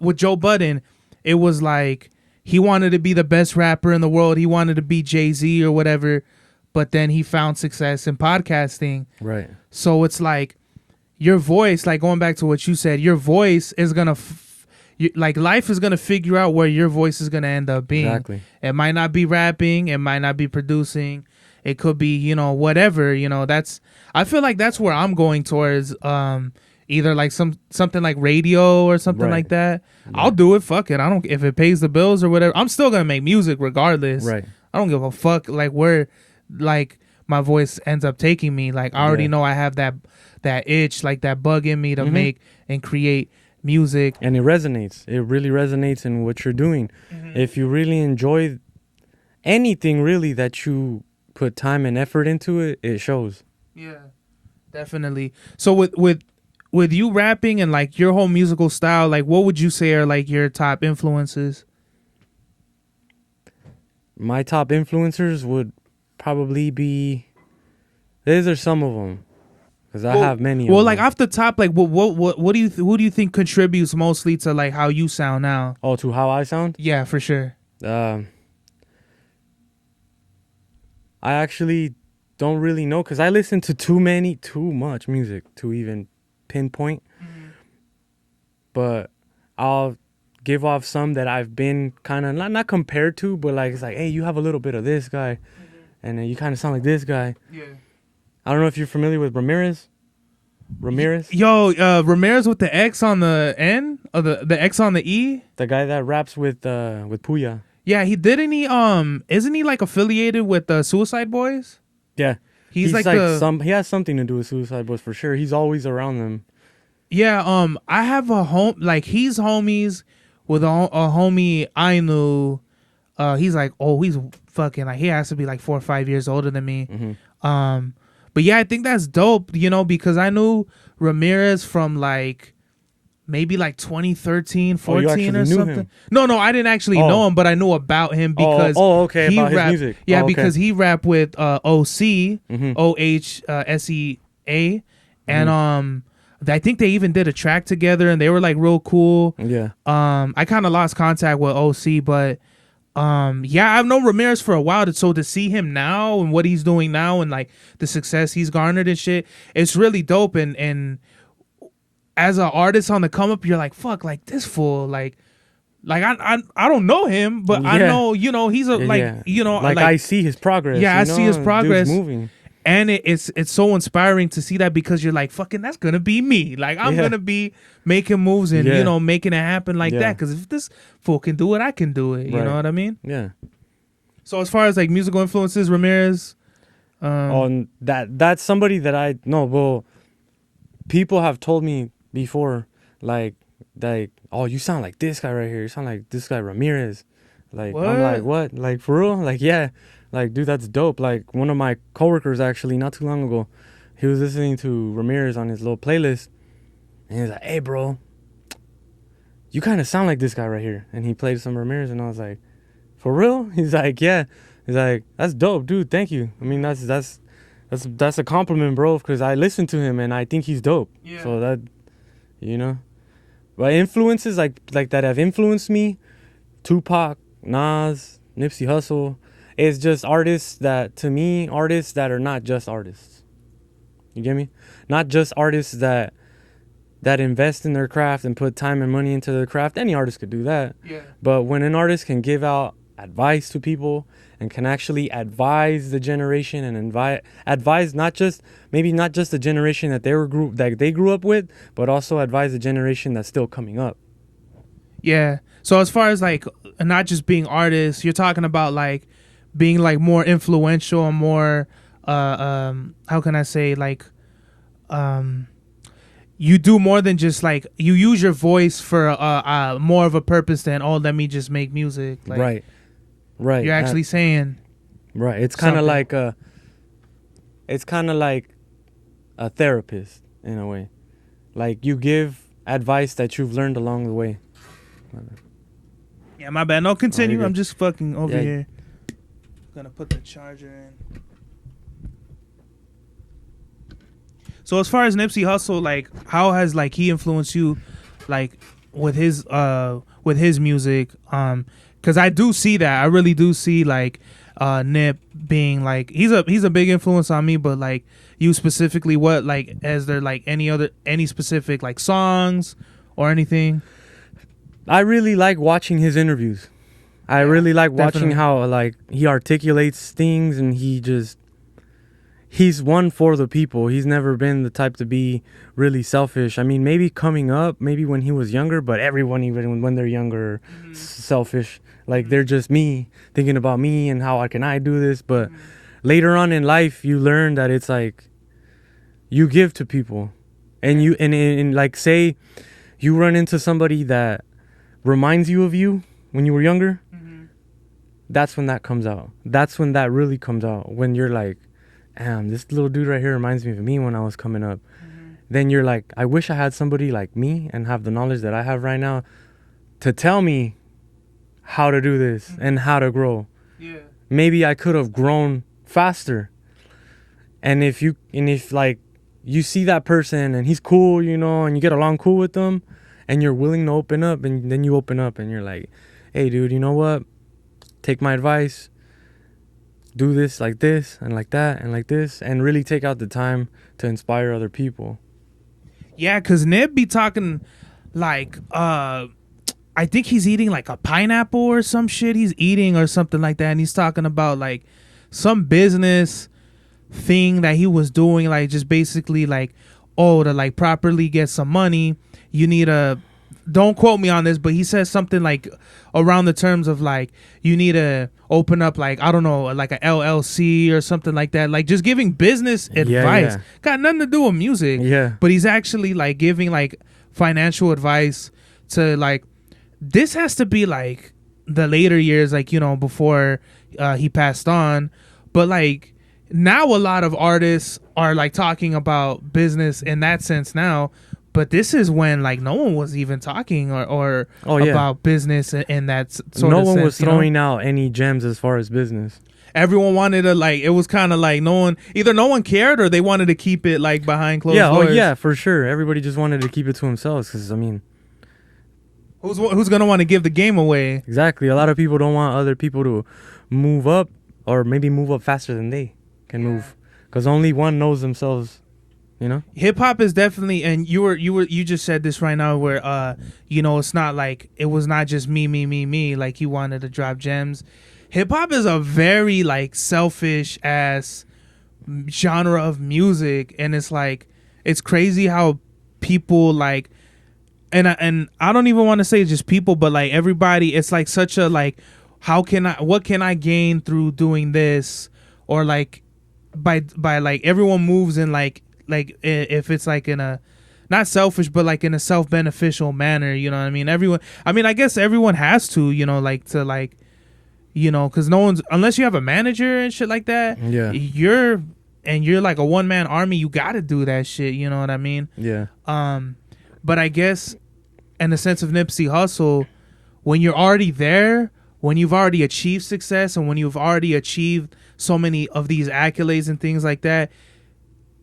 with Joe Budden, it was like he wanted to be the best rapper in the world. He wanted to be Jay-Z or whatever, but then he found success in podcasting. Right. So it's like your voice, like going back to what you said, your voice is gonna. Like life is gonna figure out where your voice is gonna end up being. Exactly. It might not be rapping. It might not be producing. It could be, you know, whatever. You know, I feel like that's where I'm going towards. Either like something like radio or something like that. Yeah. I'll do it. Fuck it. I don't if it pays the bills or whatever. I'm still gonna make music regardless. Right. I don't give a fuck like where like my voice ends up taking me. Like I already know I have that itch, like that bug in me to make and create music, and it resonates. It really resonates in what you're doing. If you really enjoy anything really that you put time and effort into it, it shows. Yeah, definitely. So with you rapping and like your whole musical style, like what would you say are like your top influences? My top influencers would probably be, these are some of them. Because I have many. Well, like off the top, like what do you who do you think contributes mostly to like how you sound now? Oh, to how I sound? Yeah, for sure. I actually don't really know because I listen to too much music to even pinpoint. But I'll give off some that I've been kind of not compared to, but like it's like, hey, you have a little bit of this guy, and then you kind of sound like this guy. Yeah. I don't know if you're familiar with Ramirez. Yo, Ramirez with the X on the N, or the X on the E. The guy that raps with Puya. Yeah, isn't he like affiliated with the Suicide Boys? Yeah, he's like he has something to do with Suicide Boys for sure. He's always around them. Yeah, I have a he's homies with a homie I knew. He's like, he's fucking like he has to be like 4 or 5 years older than me. But yeah, I think that's dope, you know, because I knew Ramirez from like maybe like 2013, 14 or something. Him? No, I didn't actually know him, but I knew about him because okay, he about rapped, his music. Yeah, because he rapped with OC, OHSEA, and I think they even did a track together, and they were like real cool. Yeah. I kind of lost contact with OC, but yeah, I've known Ramirez for a while, so to see him now and what he's doing now and like the success he's garnered and shit, it's really dope. And as an artist on the come up, you're like, fuck, like this fool, like I don't know him, but I know, you know, he's you know, like I see his progress. Yeah, I see his progress. Dude's moving. And it's so inspiring to see that because you're like, fucking, that's gonna be me. Like I'm gonna be making moves and you know, making it happen like that. Because if this fool can do it, I can do it. You know what I mean? Yeah. So as far as like musical influences, Ramirez. That's somebody that I know. Well, people have told me before, like, oh, you sound like this guy right here. You sound like this guy Ramirez. Like, what? I'm like, what? Like, for real? Like, yeah. Like, dude, that's dope. Like, one of my coworkers actually, not too long ago, he was listening to Ramirez on his little playlist, and he was like, hey, bro, you kind of sound like this guy right here. And he played some Ramirez, and I was like, for real? He's like, yeah. He's like, that's dope, dude. Thank you. I mean, that's a compliment, bro, because I listen to him, and I think he's dope. Yeah. So that, you know. But influences like that have influenced me, Tupac, Nas, Nipsey Hussle, it's just artists that are not just artists. You get me? Not just artists that invest in their craft and put time and money into their craft. Any artist could do that. Yeah. But when an artist can give out advice to people and can actually advise the generation and advise not just the generation that they grew up with, but also advise the generation that's still coming up. Yeah. So as far as like not just being artists, you're talking about like being like more influential and more how can I say, like you do more than just like you use your voice for more of a purpose than, oh, let me just make music. Like, right. You're actually saying right. It's kind of like a therapist in a way. Like you give advice that you've learned along the way. Yeah, my bad. No, continue. Oh, I'm just fucking over here. Gonna put the charger in. So as far as Nipsey Hussle, like, how has like he influenced you, like with his music? Because I do see that. I really do see like Nip being like he's a big influence on me. But like you specifically, what like is there like any specific like songs or anything? I really like watching his interviews. I really like watching how like he articulates things, and he's one for the people. He's never been the type to be really selfish. I mean, maybe coming up, maybe when he was younger, but everyone, even when they're younger, selfish. Like they're just me, thinking about me and how can I do this. But later on in life, you learn that it's like you give to people, and you and like say you run into somebody that reminds you of you when you were younger. That's when that comes out. That's when that really comes out. When you're like, damn, this little dude right here reminds me of me when I was coming up. Then you're like, I wish I had somebody like me and have the knowledge that I have right now to tell me how to do this and how to grow. Yeah. Maybe I could have grown faster. And if like you see that person and he's cool, you know, and you get along cool with them, and you're willing to open up, and then you open up and you're like, hey, dude, you know what? Take my advice. Do this like this and like that and like this, and really take out the time to inspire other people. Yeah, because Nip be talking like, I think he's eating like a pineapple or some shit he's eating or something like that. And he's talking about like some business thing that he was doing, like just basically like, oh, to like properly get some money, you need don't quote me on this, but he says something like around the terms of like you need to open up like, I don't know, like a LLC or something like that, like just giving business advice. Got nothing to do with music. But he's actually like giving like financial advice to like, this has to be like the later years, like, you know, before he passed on. But like now a lot of artists are like talking about business in that sense now. But this is when like no one was even talking or about business in that sort of sense. No one was throwing out any gems as far as business. Everyone wanted to like, it was kind of like no one cared, or they wanted to keep it like behind closed doors. Yeah, for sure. Everybody just wanted to keep it to themselves because, I mean, who's gonna want to give the game away? Exactly. A lot of people don't want other people to move up, or maybe move up faster than they can move, because only one knows themselves. You know, hip hop is definitely, and you just said this right now, where you know, it's not like it was not just me, like you wanted to drop gems. Hip hop is a very like selfish ass genre of music, and it's like, it's crazy how people like, and I don't even want to say just people, but like everybody, it's like such a like what can I gain through doing this, or like by like everyone moves in like if it's like in a not selfish but like in a self-beneficial manner, you know what I mean? I guess everyone has to, you know, like to like, you know, because no one's, unless you have a manager and shit like that, yeah, you're like a one-man army, you gotta do that shit, you know what I mean? Yeah. But I guess in the sense of Nipsey Hussle, when you're already there, when you've already achieved success, and when you've already achieved so many of these accolades and things like that,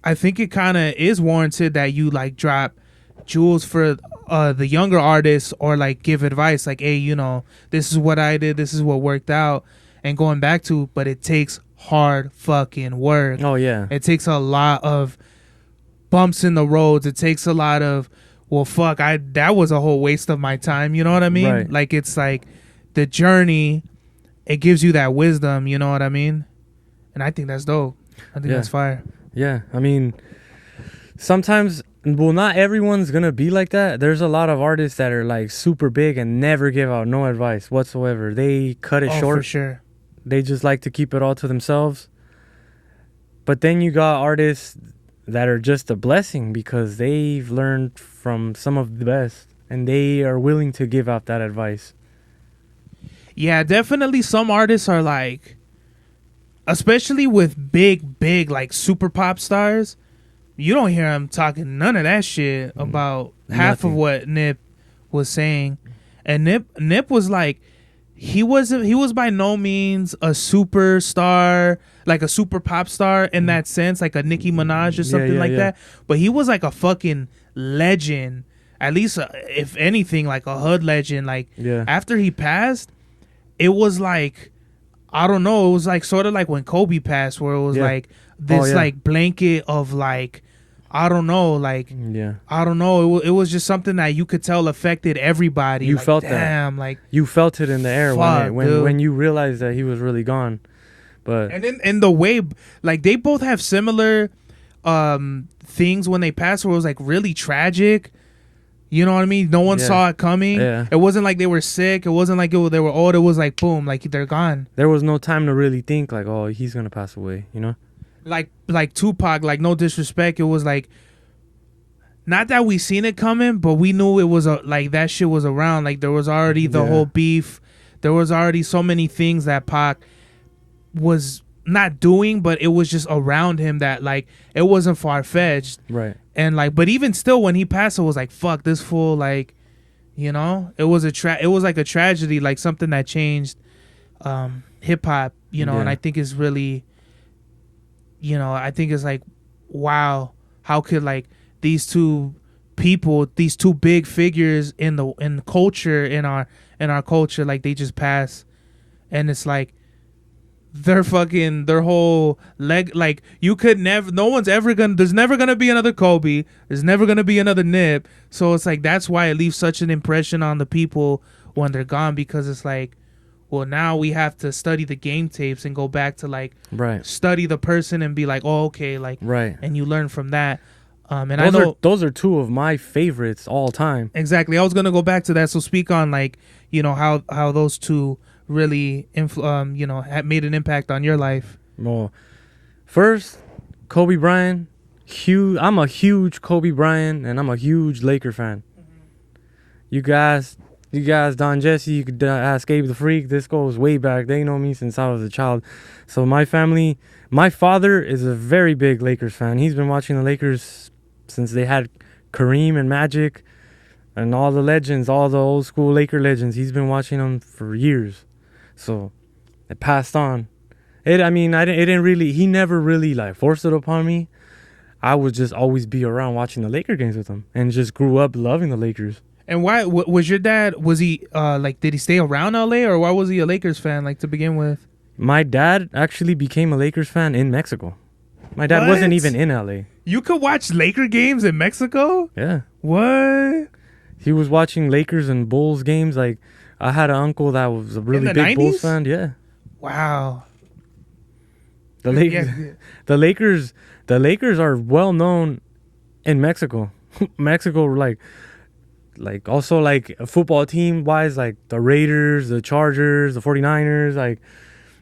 I think it kind of is warranted that you like drop jewels for the younger artists, or like give advice like, hey, you know, this is what I did, this is what worked out, and going back to, but it takes hard fucking work. Oh yeah. It takes a lot of bumps in the roads. It takes a lot of, well, fuck, that was a whole waste of my time, you know what I mean? Right. Like, it's like the journey, it gives you that wisdom, you know what I mean? And I think that's dope. I think that's fire. Yeah, I mean, sometimes, well, not everyone's gonna be like that. There's a lot of artists that are like super big and never give out no advice whatsoever. They cut it short. For sure. They just like to keep it all to themselves. But then you got artists that are just a blessing because they've learned from some of the best, and they are willing to give out that advice. Yeah, definitely some artists are like, especially with big like super pop stars, you don't hear them talking none of that shit about half of what Nip was saying. And Nip was like, he was by no means a superstar, like a super pop star in that sense, like a Nicki Minaj or something that. But he was like a fucking legend, at least if anything, like a hood legend. Like after he passed, it was like, I don't know, it was like sort of like when Kobe passed, where it was like this like blanket of like, I don't know, like, I don't know. It was just something that you could tell affected everybody. You like, felt damn, that. Like, you felt it in the air when you realized that he was really gone. But and then in the way, like, they both have similar things when they passed, where it was like really tragic. You know what I mean? No one saw it coming. Yeah. It wasn't like they were sick. It wasn't like they were old. It was like, boom, like they're gone. There was no time to really think like, oh, he's gonna pass away, you know? Like Tupac, like, no disrespect, it was like, not that we seen it coming, but we knew it was like that shit was around. Like, there was already the whole beef. There was already so many things that Pac was not doing, but it was just around him that like it wasn't far-fetched. Right. And like, but even still, when he passed, it was like, fuck, this fool, like, you know, it was like a tragedy, like something that changed hip hop, you know. And I think it's really, you know, I think it's like, wow, how could like these two people, these two big figures in culture, in our culture, like they just pass, and it's like their whole leg, like you could never, there's never gonna be another Kobe, there's never gonna be another Nip. So it's like, that's why it leaves such an impression on the people when they're gone, because it's like, well, now we have to study the game tapes and go back to like study the person and be like, oh, okay, like, and you learn from that. And those are two of my favorites all time. Exactly. I was gonna go back to that. So speak on like, you know, how those two really you know, have made an impact on your life. Well, first, Kobe Bryant. I'm a huge Kobe Bryant, and I'm a huge Laker fan. You guys, Don Jesse, you could ask Abe the Freak. This goes way back. They know me since I was a child. So my family, my father is a very big Lakers fan. He's been watching the Lakers since they had Kareem and Magic and all the legends, all the old school Laker legends. He's been watching them for years. So it passed on. He never really like forced it upon me. I would just always be around watching the Laker games with him, and just grew up loving the Lakers. And why was your dad, was he like, did he stay around LA, or why was he a Lakers fan, like, to begin with? My dad actually became a Lakers fan in Mexico. My dad wasn't even in LA. You could watch Laker games in Mexico? Yeah. What? He was watching Lakers and Bulls games. Like, I had an uncle that was a really big 90s? Bulls fan. Yeah. Wow. The Lakers are well known in Mexico. Mexico, like, like also like a football team wise, like the Raiders, the Chargers, the 49ers, like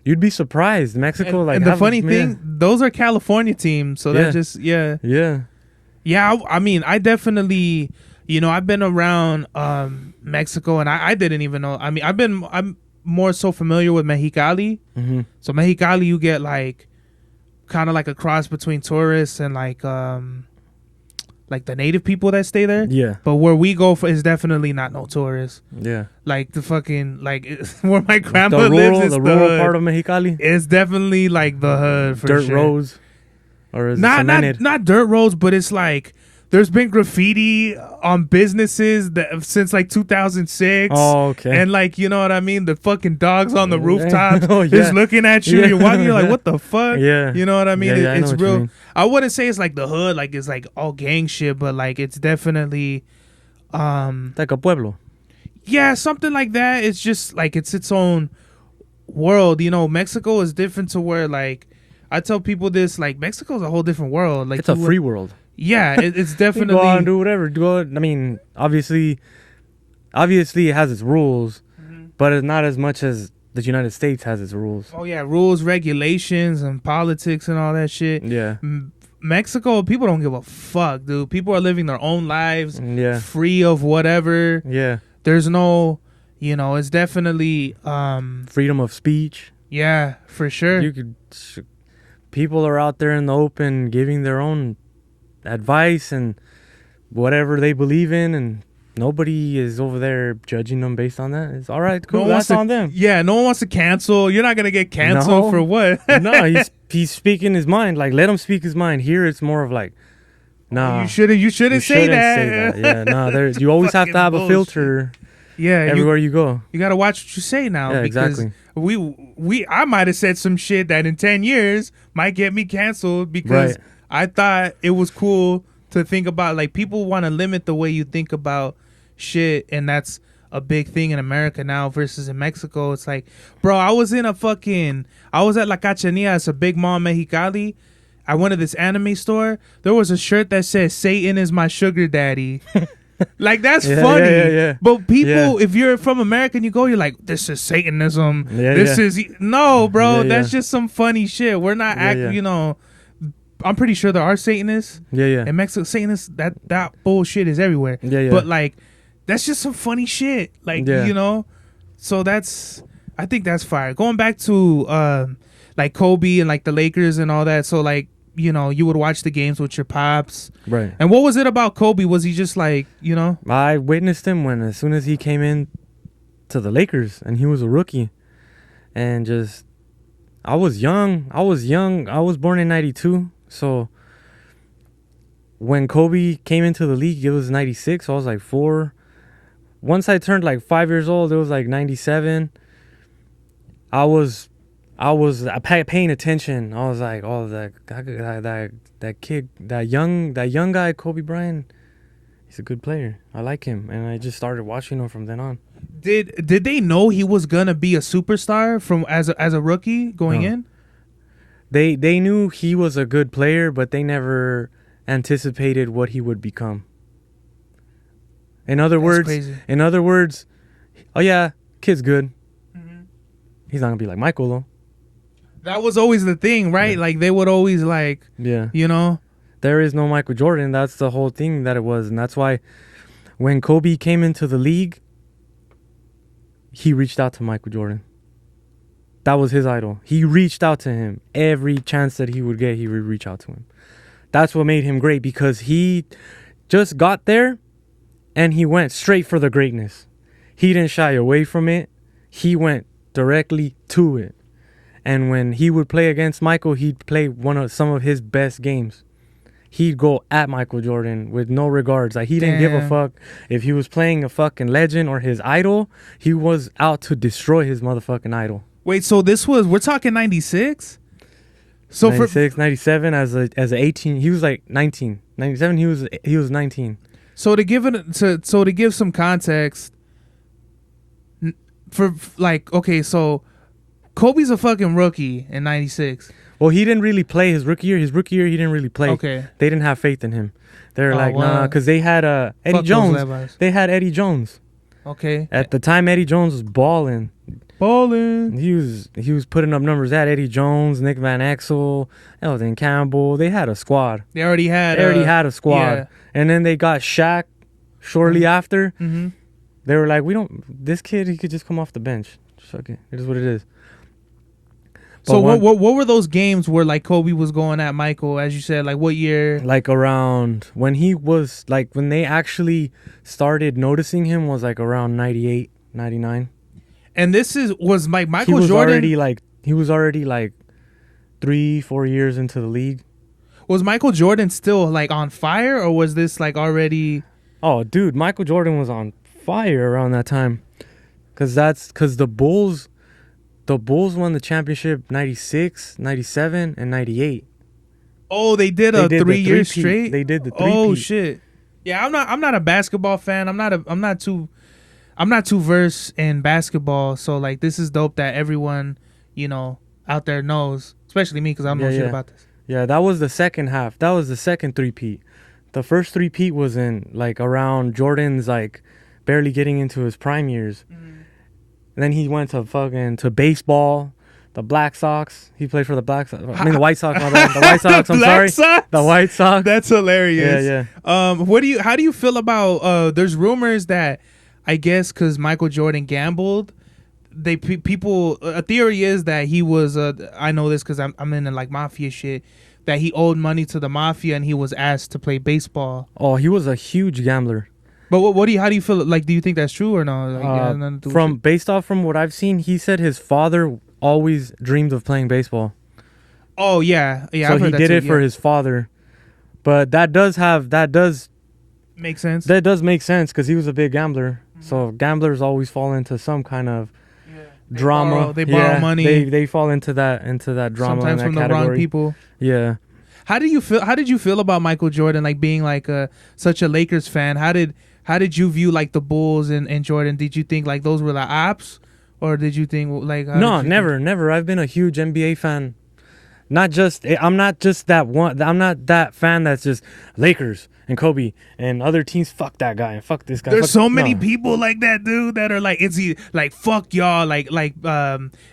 you'd be surprised. Mexico, and the funny thing, those are California teams, so that just yeah. I mean, I definitely, you know, I've been around Mexico, and I didn't even know. I mean, I'm more so familiar with Mexicali. Mm-hmm. So Mexicali, you get like kind of like a cross between tourists and like the native people that stay there. Yeah. But where we go for is definitely not no tourists. Yeah. Like the fucking where my grandma the rural, lives. The rural part of Mexicali. It's definitely like the hood for dirt sure. roads, or is it cemented? Not dirt roads, but it's like there's been graffiti on businesses that since like 2006. Oh, okay. And like, you know what I mean? The fucking dogs on the rooftops oh, yeah. just looking at you. Yeah. You're walking, you're like, what the fuck? Yeah. You know what I mean? Yeah, It's I know what you real. mean. I wouldn't say it's like the hood, like it's like all gang shit, but like it's definitely like a pueblo. yeah, something like that. It's just like it's its own world. You know, Mexico is different to where like I tell people this, like Mexico's a whole different world. Like It's a free world. Yeah, it's definitely go out and do whatever. I mean, obviously it has its rules, but it's not as much as the United States has its rules. Oh yeah, rules, regulations, and politics and all that shit. Yeah. Mexico, people don't give a fuck, dude. People are living their own lives, Yeah. free of whatever. Yeah. There's no, you know, it's definitely Freedom of speech. yeah, for sure. People are out there in the open giving their own advice and whatever they believe in, and nobody is over there judging them based on that. It's all right, cool. That's on them. Yeah, no one wants to cancel. You're not gonna get canceled for what? No, he's speaking his mind. Like, let him speak his mind. Here, it's more of like, nah, you shouldn't say that. Yeah, no, you always have to have a filter. Yeah, everywhere you go. You gotta watch what you say now. Yeah, because exactly. I might have said some shit that in 10 years might get me canceled because I thought it was cool to think about, like, people want to limit the way you think about shit, and that's a big thing in America now versus in Mexico. It's like, bro, I was at La Cachanilla. It's a big mall in Mexicali. I went to this anime store. There was a shirt that says "Satan is my sugar daddy." Like, that's funny. Yeah. But people, if you're from America and you go, you're like, this is Satanism. Is no, bro. That's just some funny shit. We're not you know. I'm pretty sure there are Satanists. Yeah. In Mexico, Satanists, that bullshit is everywhere. Yeah. But like, that's just some funny shit. Like, you know. So I think that's fire. Going back to like Kobe and like the Lakers and all that. So like, you know, you would watch the games with your pops. Right. And what was it about Kobe? Was he just like, you know? I witnessed him as soon as he came in to the Lakers, and he was a rookie. And just, I was young. I was born in 92. So when Kobe came into the league, it was 96. So I was like 4. Once I turned like 5 years old, it was like 97. I was paying attention. I was like, oh, that kid, that young guy, Kobe Bryant, he's a good player. I like him, and I just started watching him from then on. Did they know he was gonna be a superstar from as a rookie going in? They knew he was a good player, but they never anticipated what he would become. In other words, oh yeah, kid's good. He's not gonna be like Michael though. That was always the thing, right? Yeah. Like, they would always like, you know, there is no Michael Jordan. That's the whole thing that it was, and that's why when Kobe came into the league, he reached out to Michael Jordan. That was his idol. He reached out to him every chance that he would get. He would reach out to him. That's what made him great, because he just got there and he went straight for the greatness. He didn't shy away from it. He went directly to it. And when he would play against Michael, he'd play some of his best games. He'd go at Michael Jordan with no regards. Like, he didn't give a fuck if he was playing a fucking legend or his idol. He was out to destroy his motherfucking idol. Wait, so we're talking 96? So 96, 97 as a 18, he was like 19. 97, he was 19. So to give some context, for like, okay, so Kobe's a fucking rookie in 96. Well, he didn't really play his rookie year. His rookie year, he didn't really play. Okay. They didn't have faith in him. They were like, wow. nah, because they had Eddie Fuck those Jones. Levi's. They had Eddie Jones. Okay. At the time, Eddie Jones was balling. He was putting up numbers at Eddie Jones, Nick Van Exel, Elton Campbell. They had a squad. They already had a squad. Yeah. And then they got Shaq shortly after. Mm-hmm. They were like, this kid, he could just come off the bench. Fuck it. It is what it is. So what were those games where like Kobe was going at Michael, as you said, like what year? Like around when he was like, when they actually started noticing him was like around 98, 99. And was Michael Jordan. He was already like 3-4 years into the league. Was Michael Jordan still like on fire, or was this like already? Oh, dude, Michael Jordan was on fire around that time. Cause the Bulls won the championship 96, 97, and 98. Oh, they did a 3 year straight? They did the 3-peat. Oh shit. Yeah, I'm not a basketball fan. I'm not too versed in basketball, so like this is dope that everyone, out there knows, especially me cuz I don't know shit about this. Yeah, that was the second half. That was the second 3-peat. The first 3-peat was in like around Jordan's like barely getting into his prime years. And then he went to baseball, the Black Sox. He played for the Black Sox. I mean the White Sox, my bad. The White Sox, I'm sorry. Sox? The White Sox. That's hilarious. Yeah. How do you feel about there's rumors that I guess cuz Michael Jordan gambled, a theory is that he was I know this cuz I'm into like mafia shit, that he owed money to the mafia and he was asked to play baseball. Oh, he was a huge gambler. But how do you feel? Like, do you think that's true or no? Like, based off from what I've seen, he said his father always dreamed of playing baseball. Oh yeah. So he did it for his father, but that does make sense. That does make sense because he was a big gambler. Mm-hmm. So gamblers always fall into some kind of drama. They borrow money. They fall into that drama. Sometimes from the wrong people. Yeah. How did you feel about Michael Jordan, like being like such a Lakers fan? How did you view like the Bulls and Jordan? Did you think like those were the ops, or did you think like never? I've been a huge NBA fan. I'm not that fan that's just Lakers and Kobe and other teams. Fuck that guy and fuck this guy. There's so many people like that, dude, that are like like fuck y'all, like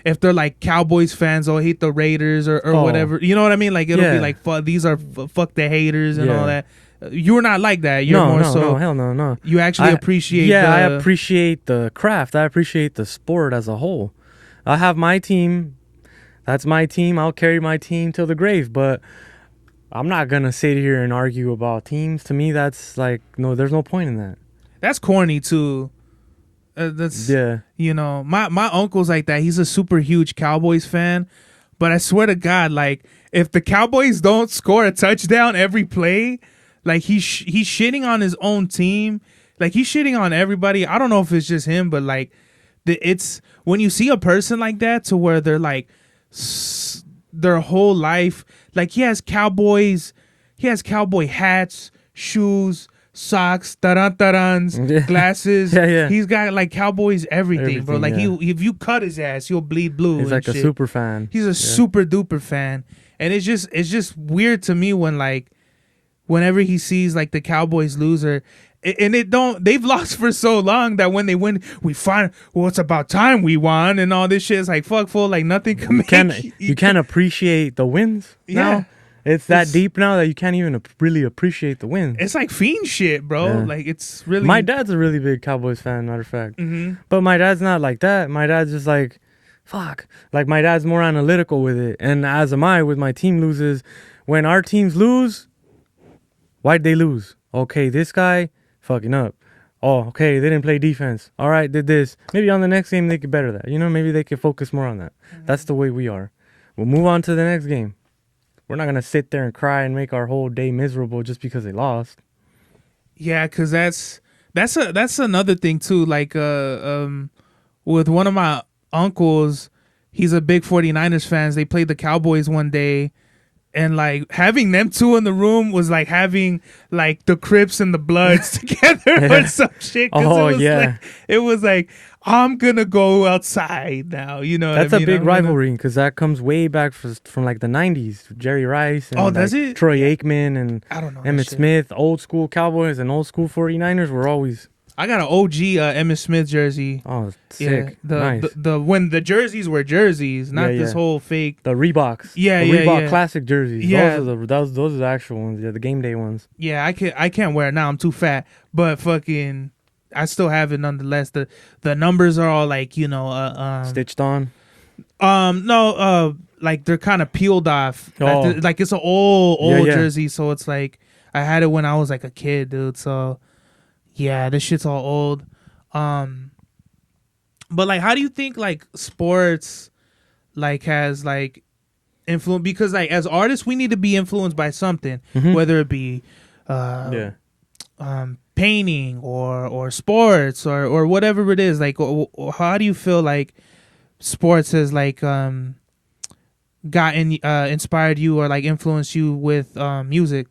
if they're like Cowboys fans, they'll hate the Raiders or whatever. You know what I mean? Like it'll be like fuck, these are fuck the haters and all that. You're not like that. You're more so. No, hell no. You actually appreciate. Yeah, I appreciate the craft. I appreciate the sport as a whole. I have my team. That's my team. I'll carry my team till the grave. But I'm not gonna sit here and argue about teams. To me, that's like there's no point in that. That's corny too. My uncle's like that. He's a super huge Cowboys fan. But I swear to God, like if the Cowboys don't score a touchdown every play, like he's shitting on his own team, like he's shitting on everybody. I don't know if it's just him, but like it's when you see a person like that to where they're like their whole life, like he has Cowboy hats, shoes, socks, tarans, glasses. Yeah. He's got like Cowboys everything, bro. Like if you cut his ass, he'll bleed blue. He's like a super fan. He's a super duper fan, and it's just weird to me when like whenever he sees like the Cowboys lose they've lost for so long that when they win, it's about time we won and all this shit. It's like fuck full, like nothing can you can't appreciate the wins now. Yeah. It's that deep now that you can't even really appreciate the wins. It's like fiend shit, bro. Yeah. Like it's really. My dad's a really big Cowboys fan, matter of fact. Mm-hmm. But my dad's not like that. My dad's just like, fuck. Like my dad's more analytical with it, and as am I with my team loses. When our teams lose, why'd they lose? Okay, this guy fucking up. Oh, okay, they didn't play defense. All right, did this. Maybe on the next game they could better that. Maybe they could focus more on that. Mm-hmm. That's the way we are. We'll move on to the next game. We're not gonna sit there and cry and make our whole day miserable just because they lost. Yeah, because that's another thing too. Like with one of my uncles, he's a big 49ers fan. They played the Cowboys one day, And like having them two in the room was like having like the Crips and the Bloods together or some shit. It was like I'm gonna go outside now. You know, that's a big rivalry because that comes way back from like the '90s. Jerry Rice and does it? Troy Aikman and I don't know Emmitt Smith, old school Cowboys and old school 49ers were always. I got an OG Emmitt Smith jersey. Oh, sick! Yeah, Nice. The when the jerseys were jerseys, not this whole fake. The Reeboks. Yeah, the Reebok yeah. classic jerseys. Yeah, those are the actual ones. Yeah, the game day ones. Yeah, I can't wear it now. I'm too fat. But fucking, I still have it nonetheless. The numbers are all like stitched on. No, like they're kind of peeled off. Oh. Like it's an old jersey, so it's like I had it when I was like a kid, dude. So. Yeah, this shit's all old. But like, how do you think like sports like has like influence? Because like as artists, we need to be influenced by something, whether it be painting or sports or whatever it is. Like, how do you feel like sports has like gotten inspired you or like influenced you with music?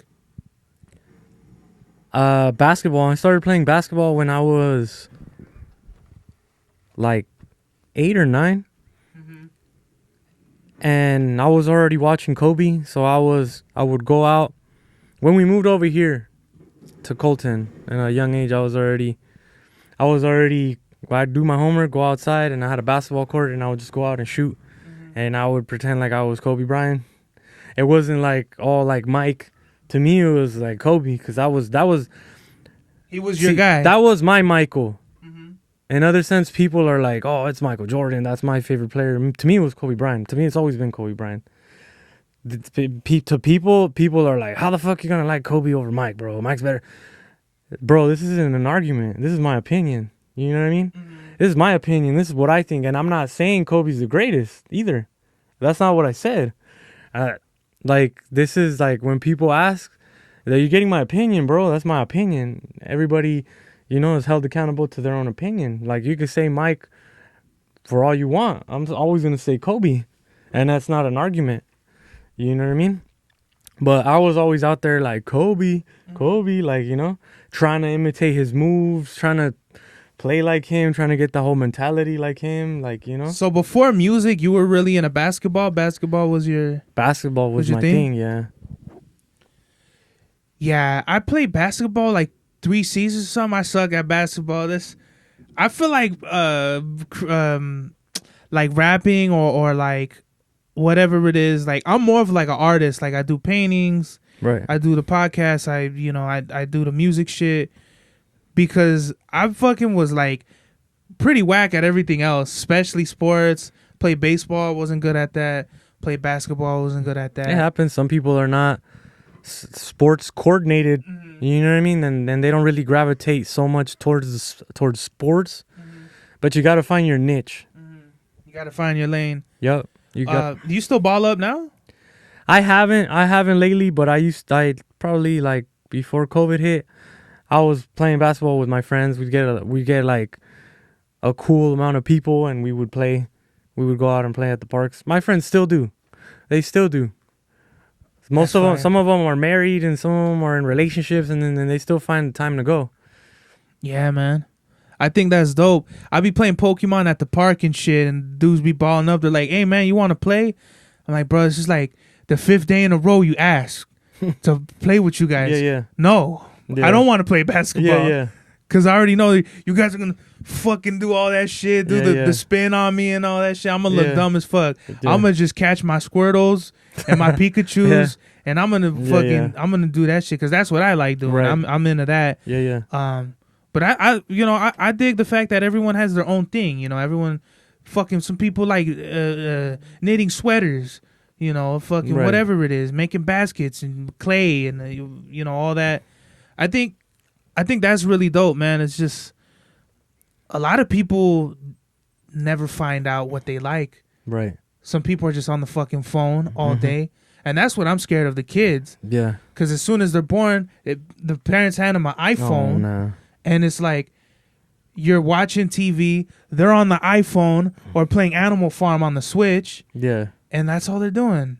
Basketball. I started playing basketball when I was like 8 or 9, and I was already watching Kobe. So I would go out when we moved over here to Colton at a young age. I'd do my homework, go outside, and I had a basketball court, and I would just go out and shoot, and I would pretend like I was Kobe Bryant. It wasn't like all like Mike. To me, it was like Kobe because he was your guy. That was my Michael. In other sense, people are like, "Oh, it's Michael Jordan. That's my favorite player." To me, it was Kobe Bryant. To me, it's always been Kobe Bryant. To people are like, "How the fuck you gonna like Kobe over Mike, bro? Mike's better." Bro, this isn't an argument. This is my opinion. You know what I mean? This is my opinion. This is what I think, and I'm not saying Kobe's the greatest either. That's not what I said. Like, this is like when people ask that you're getting my opinion, bro. That's my opinion. Everybody, is held accountable to their own opinion. Like, you could say Mike for all you want. I'm always going to say Kobe. And that's not an argument. You know what I mean? But I was always out there like Kobe, like, trying to imitate his moves, trying to play like him, trying to get the whole mentality like him, like, So before music, you were really into basketball? Basketball was my thing, yeah. Yeah, I played basketball like 3 seasons or something. I suck at basketball. I feel like rapping or like whatever it is. Like, I'm more of like an artist. Like, I do paintings. Right. I do the podcast. I do the music shit. Because I fucking was like pretty whack at everything else, especially sports. Played baseball, wasn't good at that. Played basketball, wasn't good at that. It happens. Some people are not sports coordinated. You know what I mean? And they don't really gravitate so much towards sports. But you got to find your niche. You got to find your lane. Yep. Do you still ball up now? I haven't lately, but I probably like before COVID hit. I was playing basketball with my friends. We'd get like a cool amount of people, and we would play. We would go out and play at the parks. My friends still do. They still do. Most of them, some of them are married, and some of them are in relationships, and then they still find the time to go. Yeah, man. I think that's dope. I be playing Pokemon at the park and shit, and dudes be balling up. They're like, "Hey, man, you want to play?" I'm like, "Bro, it's just like the 5th day in a row you ask to play with you guys." Yeah. No. Yeah. I don't want to play basketball. Yeah. Because I already know you guys are going to fucking do all that shit, do the spin on me and all that shit. I'm going to look dumb as fuck. Yeah. I'm going to just catch my Squirtles and my Pikachus, and I'm going to I'm going to do that shit because that's what I like doing. Right. I'm into that. Yeah. But I dig the fact that everyone has their own thing. Everyone fucking, some people like knitting sweaters, whatever it is, making baskets and clay and, all that. I think that's really dope, man. It's just a lot of people never find out what they like. Right. Some people are just on the fucking phone all day. And that's what I'm scared of the kids. Yeah. Because as soon as they're born, the parents hand them an iPhone. Oh, no. And it's like you're watching TV. They're on the iPhone or playing Animal Farm on the Switch. Yeah. And that's all they're doing.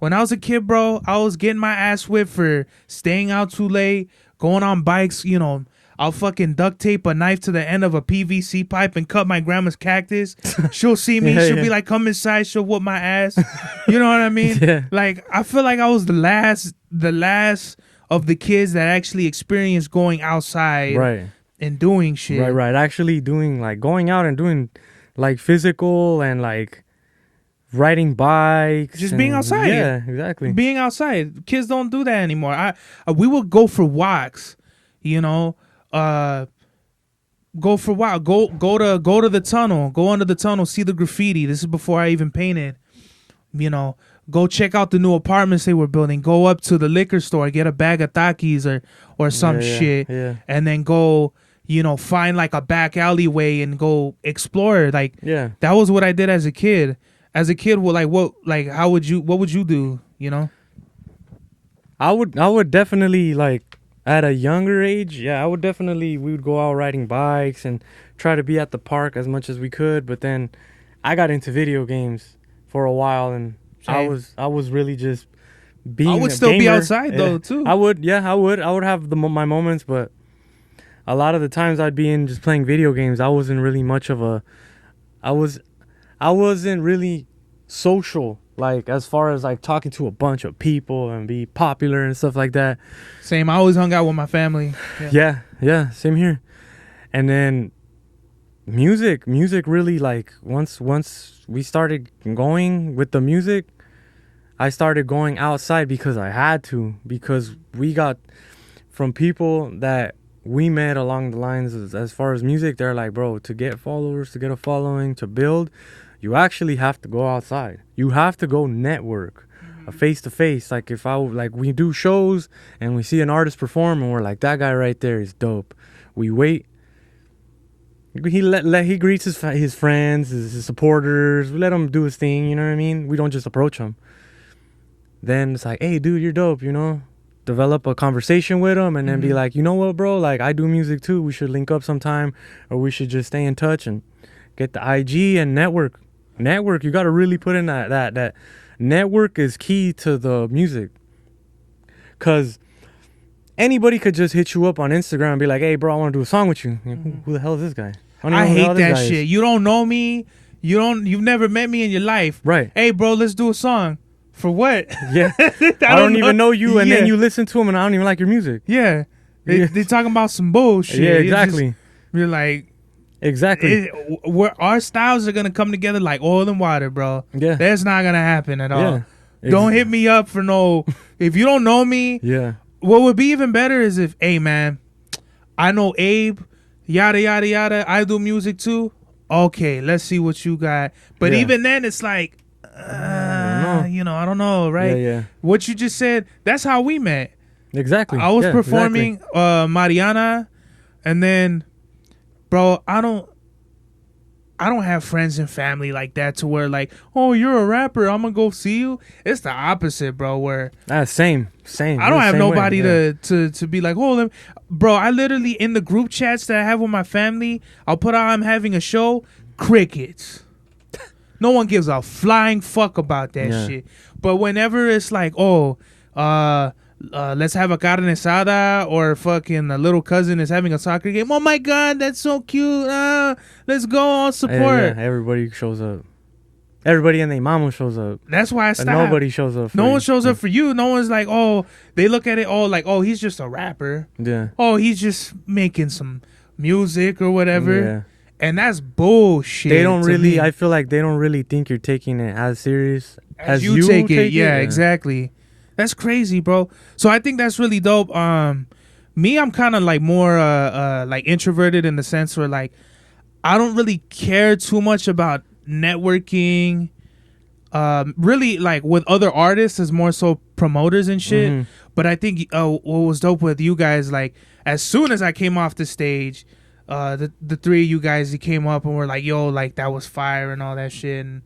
When I was a kid, bro, I was getting my ass whipped for staying out too late, going on bikes, you know. I'll fucking duct tape a knife to the end of a PVC pipe and cut my grandma's cactus. She'll see me. She'll be like, come inside. She'll whoop my ass. You know what I mean? Yeah. Like, I feel like I was the last of the kids that actually experienced going outside Right. and doing shit. Right. Actually doing, like, going out and doing, like, physical and, like, riding bikes. Just being outside. Yeah, exactly. Being outside. Kids don't do that anymore. We would go for walks, you know. Go for a while. Go to the tunnel. Go under the tunnel. See the graffiti. This is before I even painted. You know, go check out the new apartments they were building. Go up to the liquor store. Get a bag of Takis or some shit. Yeah. And then go, you know, find like a back alleyway and go explore. Like, Yeah. that was what I did as a kid. As a kid, what would you do? You know, I would definitely, like, at a younger age, we would go out riding bikes and try to be at the park as much as we could. But then I got into video games for a while, and Same. I was really just being I would a still be gamer. outside though too. I would have my moments, but a lot of the times I'd be in just playing video games. I wasn't really much of a, I wasn't really social, like, as far as like talking to a bunch of people and be popular and stuff like that. Same. I always hung out with my family. Yeah, same here. And then music really, like, once we started going with the music, I started going outside because I had to, because we got from people that we met along the lines as far as music. They're like, bro, to get followers, to get a following, to build, you actually have to go outside. You have to go network, face to face. Like, if we do shows and we see an artist perform and we're like, that guy right there is dope. We wait. He greets his friends, his supporters. We let him do his thing. You know what I mean? We don't just approach him. Then it's like, hey, dude, you're dope. You know, develop a conversation with him, and then be like, you know what, bro? Like, I do music too. We should link up sometime, or we should just stay in touch and get the IG and network. You got to really put in that network is key to the music, because anybody could just hit you up on Instagram and be like, hey, bro, I want to do a song with you. Who the hell is this guy? I hate that shit. You don't know me. You've never met me in your life. Right. Hey, bro, let's do a song. For what? Yeah. I don't even know you, and then you listen to him, and I don't even like your music. Yeah. They talking about some bullshit. Yeah, exactly. You're like, exactly. Where our styles are gonna come together like oil and water, bro. Yeah. That's not gonna happen at all. Yeah. Don't hit me up for no. If you don't know me, yeah. What would be even better is if, hey man, I know Abe, yada yada yada. I do music too. Okay, let's see what you got. But even then, it's like, I don't know, right? Yeah. What you just said, that's how we met. Exactly. I was performing Mariana, and then, bro, I don't have friends and family like that to where like, oh, you're a rapper, I'm gonna go see you. It's the opposite, bro. Where same. I don't have nobody to be like, hold him, bro. I literally, in the group chats that I have with my family, I'll put out I'm having a show. Crickets. No one gives a flying fuck about that shit. But whenever it's like, let's have a carne asada, or fucking a little cousin is having a soccer game. Oh my god, that's so cute. Let's go, I'll support. Yeah. Everybody shows up. Everybody and their mama shows up. That's why I stopped. Nobody shows up for No one shows up for you. No one's like, they look at it like, he's just a rapper. Yeah. He's just making some music or whatever. Yeah. And that's bullshit. They don't really, I feel like they don't really think you're taking it as serious as you take it. Yeah, exactly. That's crazy, bro. So I think that's really dope. Me, I'm kind of like more like introverted in the sense where like I don't really care too much about networking. Really, like with other artists, is more so promoters and shit. Mm-hmm. But I think what was dope with you guys, like as soon as I came off the stage, the three of you guys, you came up and were like, yo, like that was fire and all that shit. And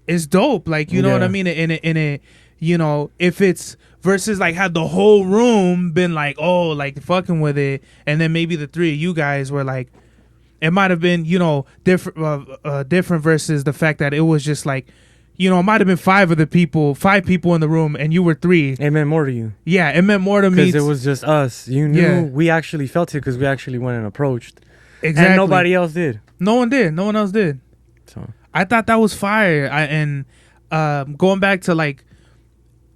it's dope, like, you know what I mean? In it, you know, if it's versus like had the whole room been like, like fucking with it, and then maybe the three of you guys were like, it might have been, you know, different versus the fact that it was just like you know, it might have been five people in the room, and you were three. It meant more to you. Yeah, it meant more to me. Because it was just us. You knew we actually felt it because we actually went and approached. Exactly. And nobody else did. No one did. No one else did. So I thought that was fire. And going back to like,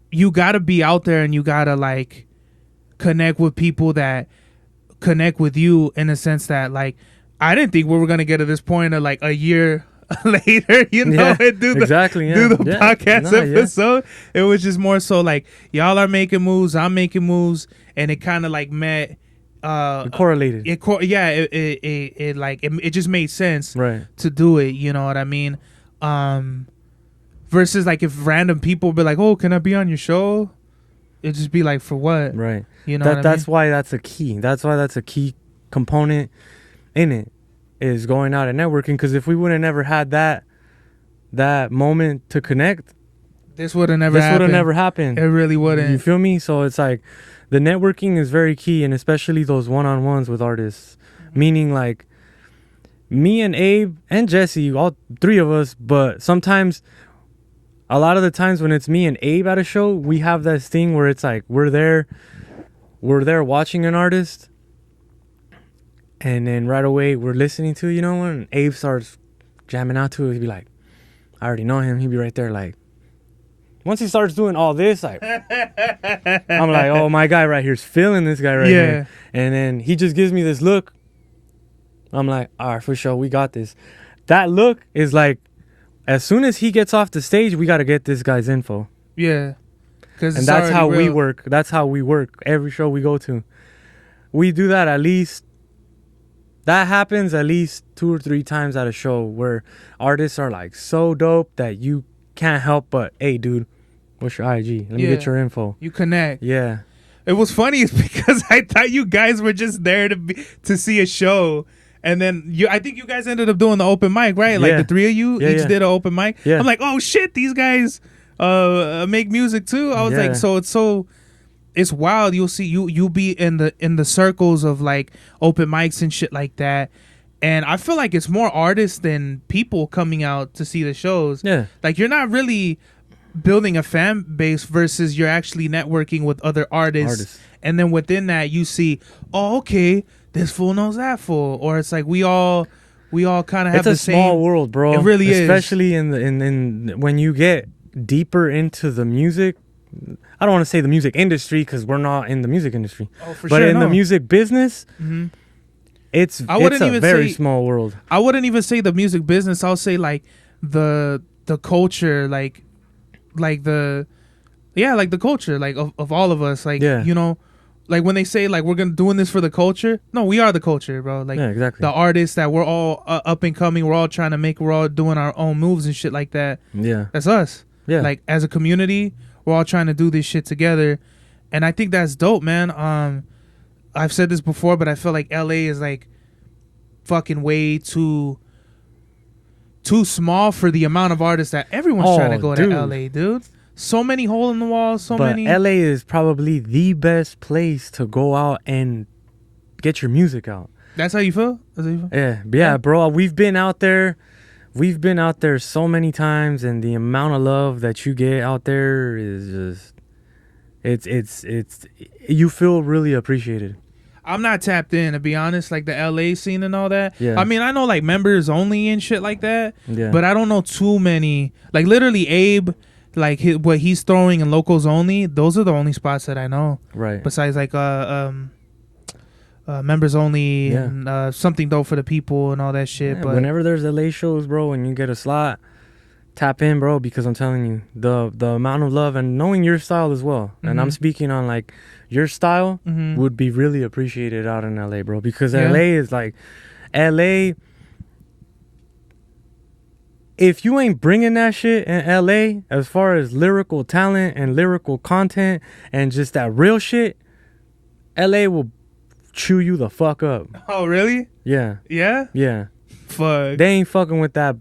you gotta be out there and you gotta like connect with people that connect with you in a sense that like, I didn't think we were gonna get to this point of like a year later, you know, and do the podcast episode. It was just more so like, y'all are making moves, I'm making moves, and it kind of like met. It correlated. It just made sense, right, to do it. You know what I mean? Versus like if random people be like, "Oh, can I be on your show?" It'd just be like, for what? Right. You know. That's why that's a key. That's why that's a key component in it, is going out and networking. Because if we would have never had that moment to connect, this would have never happened. It really wouldn't. You feel me? So it's like, the networking is very key, and especially those one-on-ones with artists. Mm-hmm. Meaning like me and Abe and Jesse, all three of us, but sometimes, a lot of the times when it's me and Abe at a show, we have this thing where it's like we're there watching an artist, and then right away we're listening to, you know, when Abe starts jamming out to it, he'd be like, I already know him. He'd be right there like, once he starts doing all this, like, I'm like, oh, my guy right here's feeling this guy right here. And then he just gives me this look. I'm like, all right, for sure, we got this. That look is like, as soon as he gets off the stage, we got to get this guy's info. Yeah. And that's how we work. That's how we work every show we go to. We do that at least. That happens at least 2 or 3 times at a show where artists are like so dope that you can't help but, hey, dude, what's your IG? Let me get your info. You connect. Yeah. It was funny is because I thought you guys were just there to see a show. And then I think you guys ended up doing the open mic, right? Like the three of you each did an open mic. Yeah. I'm like, oh shit, these guys make music too. I was like, it's wild. You'll see you'll be in the circles of like open mics and shit like that. And I feel like it's more artists than people coming out to see the shows. Yeah. Like, you're not really building a fan base versus you're actually networking with other artists. And then within that, you see, oh, okay, this fool knows that fool. Or it's like we all kind of have the same. It's a small world, bro. It really is. Especially in when you get deeper into the music. I don't want to say the music industry because we're not in the music industry. Oh, for sure. But in the music business, it's a very small world. I wouldn't even say the music business. I'll say like the culture, like the culture, like of all of us. Like, you know, like when they say like we're doing this for the culture. No, we are the culture, bro. Like, exactly. The artists that we're all up and coming. We're all trying to make. We're all doing our own moves and shit like that. Yeah, that's us. Yeah, like as a community, we're all trying to do this shit together, and I think that's dope, man. I've said this before, but I feel like LA is like fucking way too small for the amount of artists that everyone's trying to go to LA, dude. So many hole in the walls, many. But LA is probably the best place to go out and get your music out. That's how you feel? Yeah, bro. We've been out there so many times, and the amount of love that you get out there is just, it's you feel really appreciated. I'm not tapped in, to be honest, like the LA scene and all that. Yeah. I mean, I know like members only and shit like that. Yeah. But I don't know too many. Like literally Abe, like what he's throwing in locals only, those are the only spots that I know. Right. Besides like members only and something dope for the people and all that shit. Yeah, but whenever there's LA shows, bro, and you get a slot, tap in, bro, because I'm telling you, the amount of love and knowing your style as well. And I'm speaking on like your style would be really appreciated out in LA, bro, because LA is like LA. If you ain't bringing that shit in LA as far as lyrical talent and lyrical content and just that real shit, LA will chew you the fuck up. Oh, really? Yeah. Yeah? Yeah. Fuck. They ain't fucking with that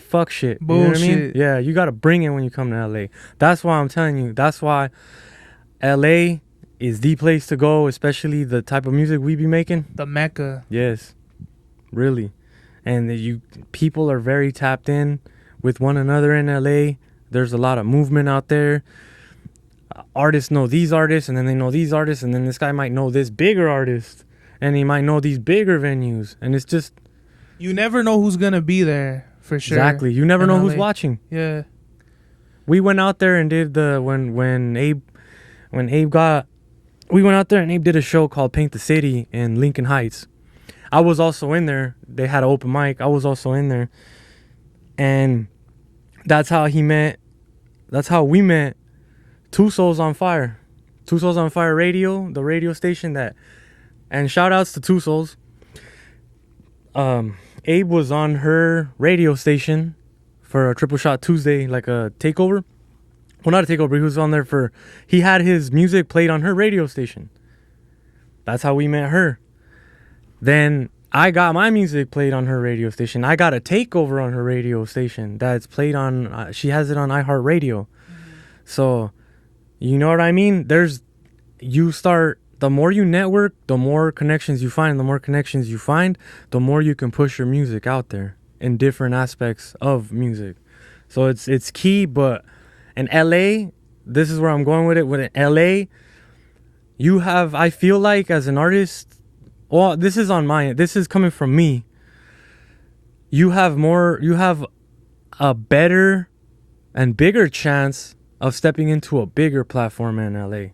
fuck shit. Bullshit. You know what I mean? Yeah, you got to bring it when you come to LA. That's why I'm telling you. That's why LA is the place to go, especially the type of music we be making. The Mecca. Yes. Really. And people are very tapped in with one another in LA. There's a lot of movement out there. Artists know these artists, and then they know these artists, and then this guy might know this bigger artist, and he might know these bigger venues, and it's just, you never know who's gonna be there for sure. Exactly, you never know LA. who's watching. Yeah, we went out there and did the when Abe got, we went out there and Abe did a show called Paint the City in Lincoln Heights. I was also in there. They had an open mic. I was also in there, and that's how we met Two Souls on Fire. Two Souls on Fire Radio, the radio station that, and shout outs to Two Souls. Abe was on her radio station for a Triple Shot Tuesday, like a takeover. Well, not a takeover. He was on there he had his music played on her radio station. That's how we met her. Then I got my music played on her radio station. I got a takeover on her radio station that's played on, she has it on iHeartRadio. So, you know what I mean? The more you network, the more connections you find. The more connections you find, the more you can push your music out there in different aspects of music. So it's key. But in LA, this is where I'm going with it. With LA, I feel like as an artist, well, this is coming from me. You have a better and bigger chance of stepping into a bigger platform in LA.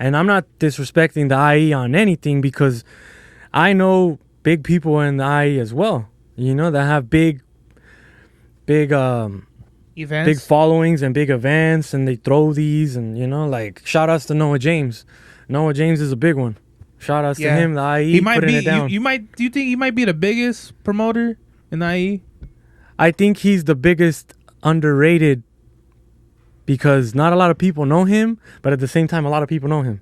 And I'm not disrespecting the IE on anything, because I know big people in the IE as well, that have big events, big followings and big events, and they throw these, and like shout outs to Noah James. Noah James is a big one. Shout outs to him, the IE. He might putting be it down. do you think he might be the biggest promoter in the IE? I think he's the biggest underrated, because not a lot of people know him, but at the same time, a lot of people know him.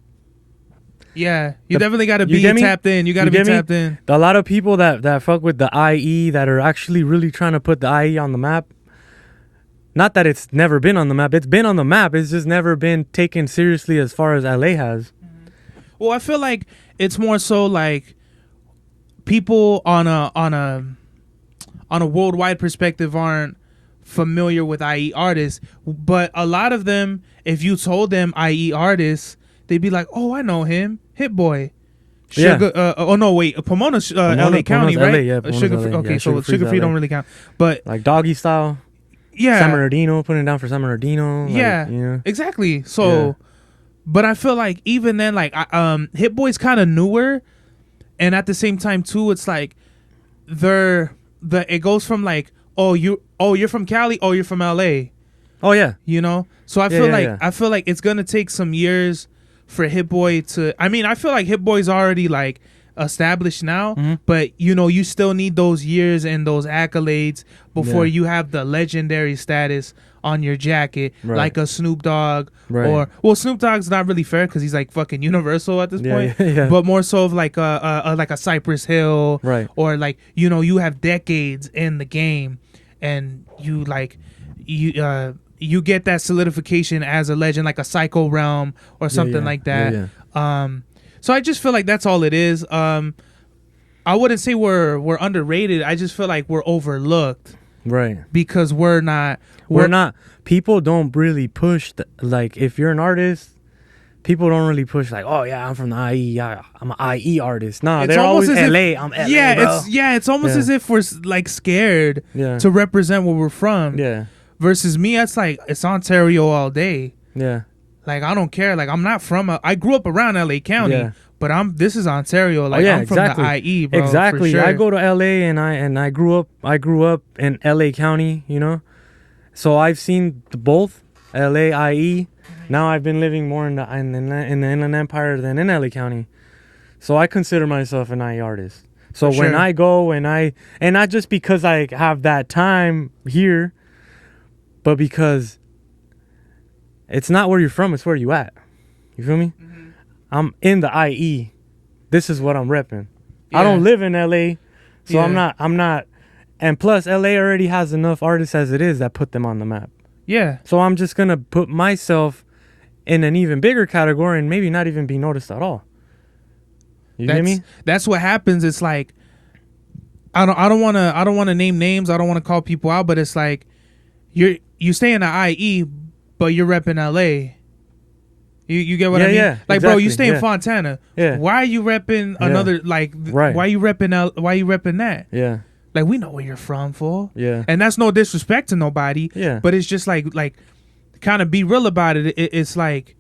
Yeah, you definitely got to be tapped in. You got to be tapped in. A lot of people that fuck with the IE, that are actually really trying to put the IE on the map. Not that it's never been on the map. It's been on the map. It's just never been taken seriously as far as LA has. Well, I feel like it's more so like people on a worldwide perspective aren't familiar with IE artists, but a lot of them, if you told them IE artists, they'd be like, "Oh, I know him, Hit Boy." Sugar, Pomona's LA County, right? LA, yeah, Sugar LA. Okay, Yeah, so Sugar Free don't really count, but like Doggy Style, San Bernardino, putting it down for San Bernardino, exactly. So, but I feel like even then, like Hit Boy's kind of newer, and at the same time too, it's like it goes from like, you're from Cali, you're from LA. Oh yeah. So I feel like it's gonna take some years for Hit Boy to, I feel like Hit Boy's already like established now, but you still need those years and those accolades before you have the legendary status on your jacket, like a Snoop Dogg, or Snoop Dogg's not really fair because he's like fucking Universal at this point, but more so of like a Cypress Hill, or like you have decades in the game, and you get that solidification as a legend, like a Psycho Realm or something like that. So I just feel like that's all it is. I wouldn't say we're underrated. I just feel like we're overlooked. Right. Because we're not. People don't really push. Like, if you're an artist, people don't really push, like, oh, yeah, I'm from the IE. I'm an IE artist. Nah, they're always LA. I'm LA, bro. It's almost as if we're, like, scared to represent where we're from. Yeah. Versus me, it's Ontario all day. Yeah. Like, I don't care. Like, I'm not from I grew up around LA County, but this is Ontario. Like, I'm from the IE, bro. Exactly. For sure. I go to LA and I grew up in LA County, So I've seen both LA, IE. Now I've been living more in the Inland Empire than in LA County. So I consider myself an IE artist. So when I go and not just because I have that time here, but because it's not where you're from, it's where you at. You feel me? Mm-hmm. I'm in the IE. This is what I'm repping. Yeah. I don't live in LA, so I'm not. And plus, LA already has enough artists as it is that put them on the map. Yeah. So I'm just gonna put myself in an even bigger category and maybe not even be noticed at all. You get me? That's what happens. It's like I don't want to name names. I don't want to call people out, but it's like you stay in the IE, but you're repping LA. You get what I mean? Yeah, like, exactly, bro, you stay in Fontana. Yeah. Why are you repping another like? Right. Why you repping that? Yeah. Like, we know where you're from, fool. Yeah. And that's no disrespect to nobody. Yeah. But it's just like kind of be real about it. It's like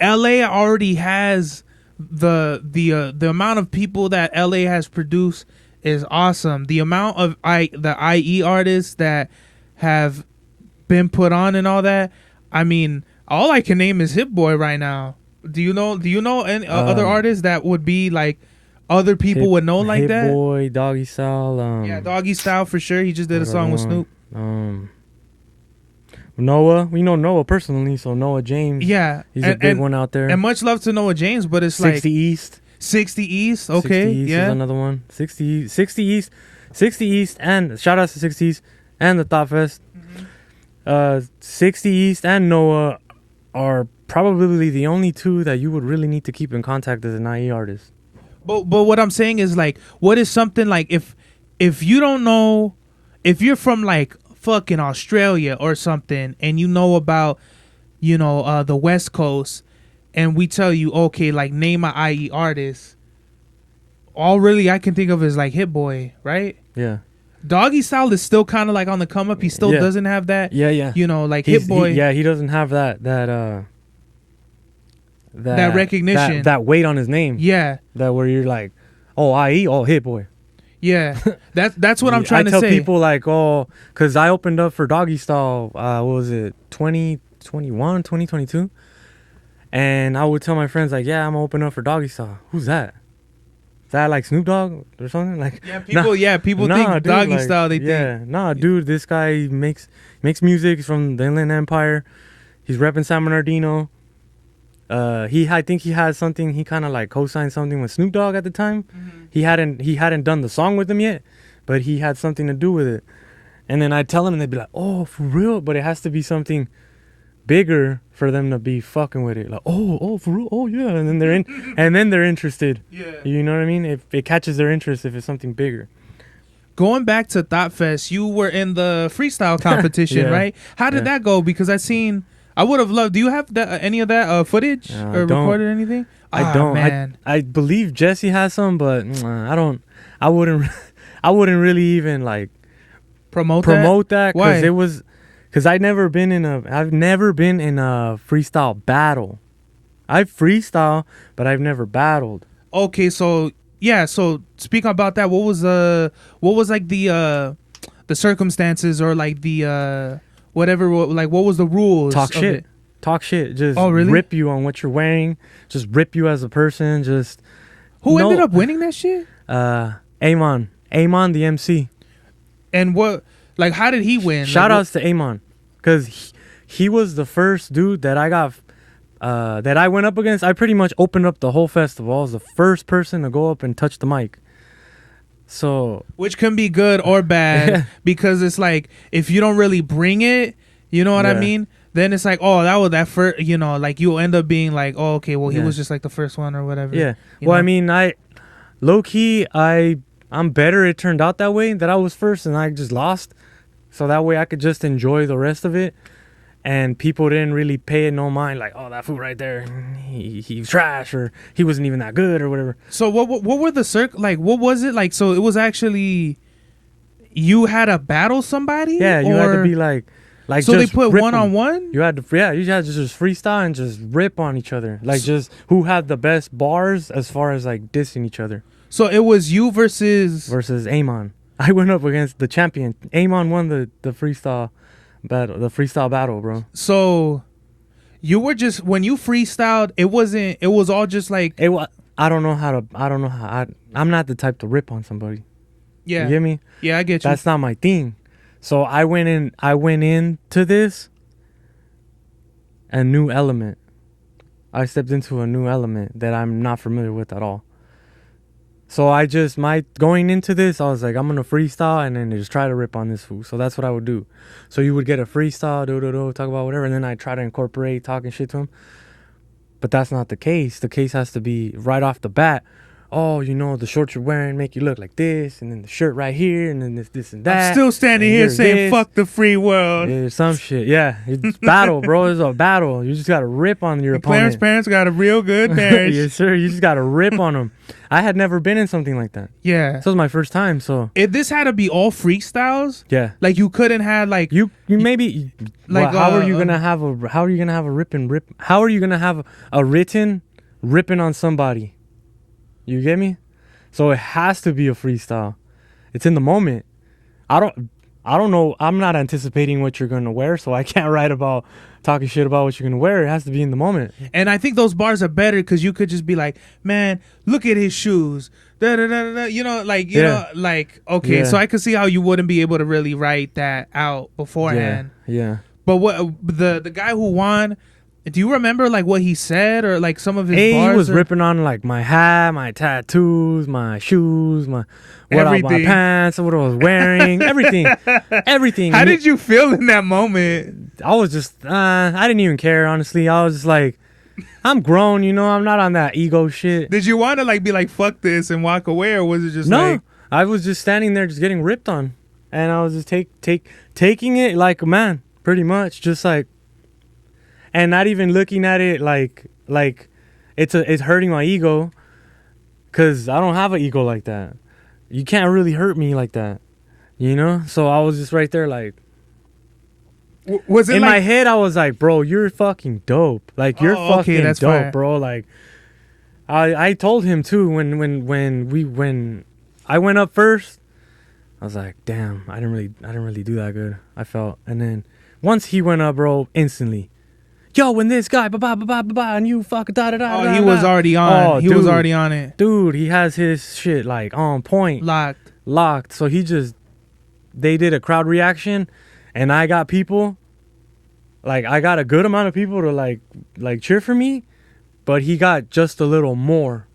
LA already has the amount of people that LA has produced is awesome. The amount of the IE artists that have been put on and all that. I mean, all I can name is Hit Boy right now. Do you know any other artists that would be like other people would know like that? Hit Boy, Doggy Style. Yeah, Doggy Style for sure. He just did a song with Snoop. Noah, we know Noah personally, so Noah James. Yeah, he's a big one out there. And much love to Noah James, but it's 60 like East. 60 East. Okay, 60 East yeah, is another one. 60 East, and shout out to 60 East and the Thought Fest. 60 East and Noah are probably the only two that you would really need to keep in contact as an IE artist. But what I'm saying is, like, what is something like if you don't know, if you're from like fucking Australia or something and you know about the West Coast, and we tell you, okay, like, name an IE artist, all really I can think of is like Hit Boy, right? Yeah. Doggy Style is still kind of like on the come up. He still doesn't have that. Yeah. Like Hit Boy. He doesn't have that recognition, that weight on his name. Yeah. That where you're like, oh, IE, oh, Hit Boy. Yeah. That's what I'm trying to say. I tell people like, oh, because I opened up for Doggy Style, what was it, 2021, 2022? And I would tell my friends like, yeah, I'm gonna open up for Doggy Style. Who's that? Is that like Snoop Dogg or something? Like, people think dude, Doggy like, Style. They think, dude, this guy makes music. He's from the Inland Empire. He's repping San Bernardino. I think he has something. He kind of like co-signed something with Snoop Dogg at the time. Mm-hmm. He hadn't done the song with him yet, but he had something to do with it. And then I'd tell them, and they'd be like, "Oh, for real?" But it has to be something bigger for them to be fucking with it. Like, oh, for real? Oh, yeah. And then they're in, and then they're interested. Yeah. You know what I mean? If it catches their interest, if it's something bigger. Going back to Thought Fest, you were in the freestyle competition, right? How did that go? Because I would have loved. Do you have any of that footage or recorded anything? I don't. Man. I believe Jesse has some, but I don't. I wouldn't really even like promote that because it was. Because I've never been in a freestyle battle. I've freestyle, but I've never battled. Okay, so speak about that. What was like the circumstances or like the whatever, like what was the rules? Talk shit. Just rip you on what you're wearing. Just rip you as a person. Just who ended up winning that shit? Amon the MC. And what? Like, how did he win? Shout outs to Amon, because he was the first dude that I got, that I went up against. I pretty much opened up the whole festival. I was the first person to go up and touch the mic. So, which can be good or bad, because it's like, if you don't really bring it, you know what I mean? Then it's like, oh, that was that first, like you'll end up being like, oh, okay, well, he was just like the first one or whatever. Yeah. Well, I mean, low key, I'm better. It turned out that way, that I was first and I just lost. So that way I could just enjoy the rest of it. And people didn't really pay it no mind. Like, oh, that fool right there, he was trash, or he wasn't even that good or whatever. So what were the like, what was it like? So it was actually, you had to battle somebody? Yeah, you had to be like so they put one-on-one? You had to just freestyle and just rip on each other. Like, just who had the best bars as far as like dissing each other. So it was you versus Amon. I went up against the champion. Amon won the freestyle battle, bro. So you were just, when you freestyled, it was all just like I'm not the type to rip on somebody. Yeah. You get me? Yeah, I get you. That's not my thing. So I went into this a new element. I stepped into a new element that I'm not familiar with at all. So going into this, I was like, I'm going to freestyle and then just try to rip on this fool. So that's what I would do. So you would get a freestyle, talk about whatever, and then I try to incorporate talking shit to him. But that's not the case. The case has to be right off the bat. oh, you know, the shorts you're wearing make you look like this, and then the shirt right here, and then this and that. I'm still standing here saying, fuck the free world. Yeah, some shit. Yeah, it's battle, bro. It's a battle. You just got to rip on your opponent. Clarence parents got a real good marriage. Yes, sir. You just got to rip on them. I had never been in something like that. Yeah. This was my first time, so. If this had to be all freestyles, yeah. Like you couldn't have like. You maybe. Like, how are you going to have a rip and rip? How are you going to have a written ripping on somebody? You get me? So it has to be a freestyle. It's in the moment. I don't know. I'm not anticipating what you're gonna wear, so I can't write about talking shit about what you're gonna wear. It has to be in the moment. And I think those bars are better because you could just be like, man, look at his shoes. Da, da, da, da. You know, like okay. Yeah. So I could see how you wouldn't be able to really write that out beforehand. Yeah. But what the guy who won? Do you remember like what he said or like some of his bars? He was ripping on like my hat, my tattoos, my shoes, my pants, what I was wearing, everything. How did you feel in that moment? I was just, I didn't even care, honestly. I was just like, I'm grown, you know. I'm not on that ego shit. Did you want to like be like fuck this and walk away, or was it just no? I was just standing there, just getting ripped on, and I was just taking it like a man, pretty much, just like. And not even looking at it like it's hurting my ego, cause I don't have an ego like that. You can't really hurt me like that, you know. So I was just right there like. Was it in like, my head? I was like, bro, you're fucking dope. Like you're fucking dope, fire. Bro. Like I told him too when I went up first. I was like, damn, I didn't really do that good. I felt, and then once he went up, bro, instantly. Yo, when this guy, and you fucking da-da-da. Oh, he was already on. He was already on it. Dude, he has his shit, like, on point. Locked. So they did a crowd reaction, and I got people, like, I got a good amount of people to, like cheer for me, but he got just a little more.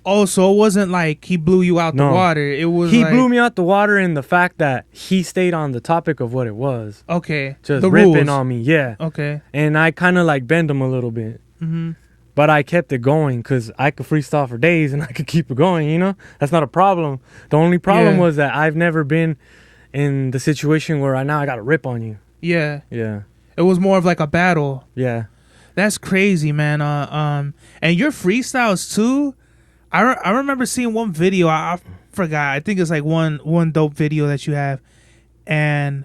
Oh, so it wasn't like he blew you out the water. It was he blew me out the water in the fact that he stayed on the topic of what it was. Okay. Just the ripping rules. On me, yeah. Okay. And I kind of like bend him a little bit. Mm-hmm. But I kept it going because I could freestyle for days and I could keep it going, you know? That's not a problem. The only problem was that I've never been in the situation where I got to rip on you. Yeah. Yeah. It was more of like a battle. Yeah. That's crazy, man. And your freestyles too. I remember seeing one video. I forgot. I think it's like one dope video that you have, and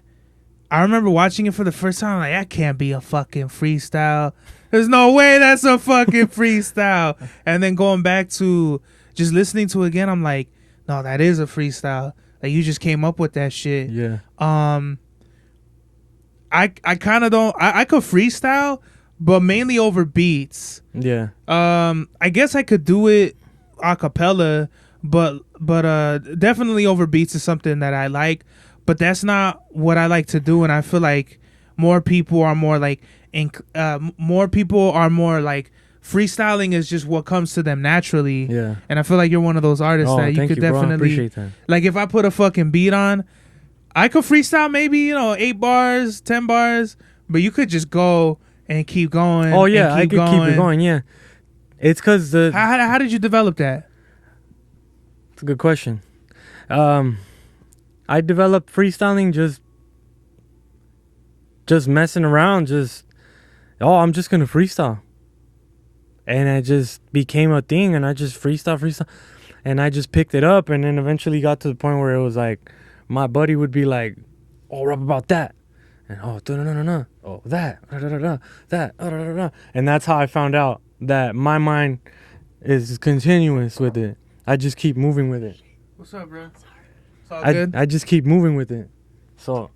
I remember watching it for the first time. Like, that can't be a fucking freestyle. There's no way that's a fucking freestyle. And then going back to just listening to it again, I'm like, no, that is a freestyle. Like, you just came up with that shit. Yeah. I kind of don't. I could freestyle, but mainly over beats. Yeah. I guess I could do it a cappella, but definitely over beats is something that I like, but that's not what I like to do. And I feel like more people are more like freestyling is just what comes to them naturally. Yeah. And I feel like you're one of those artists that you could definitely, bro. I appreciate that. Like, if I put a fucking beat on, I could freestyle maybe 8 bars, 10 bars, but you could just go and keep going. Oh yeah, I could keep it going. Yeah. It's because How did you develop that? It's a good question. I developed freestyling just messing around. I'm just gonna freestyle, and it just became a thing. And I just freestyle, and I just picked it up, and then eventually got to the point where it was like my buddy would be like, "Oh, rap about that," and no, oh that, that, and that's how I found out that my mind is continuous with it. I just keep moving with it. What's up, bro? It's all good. I just keep moving with it. So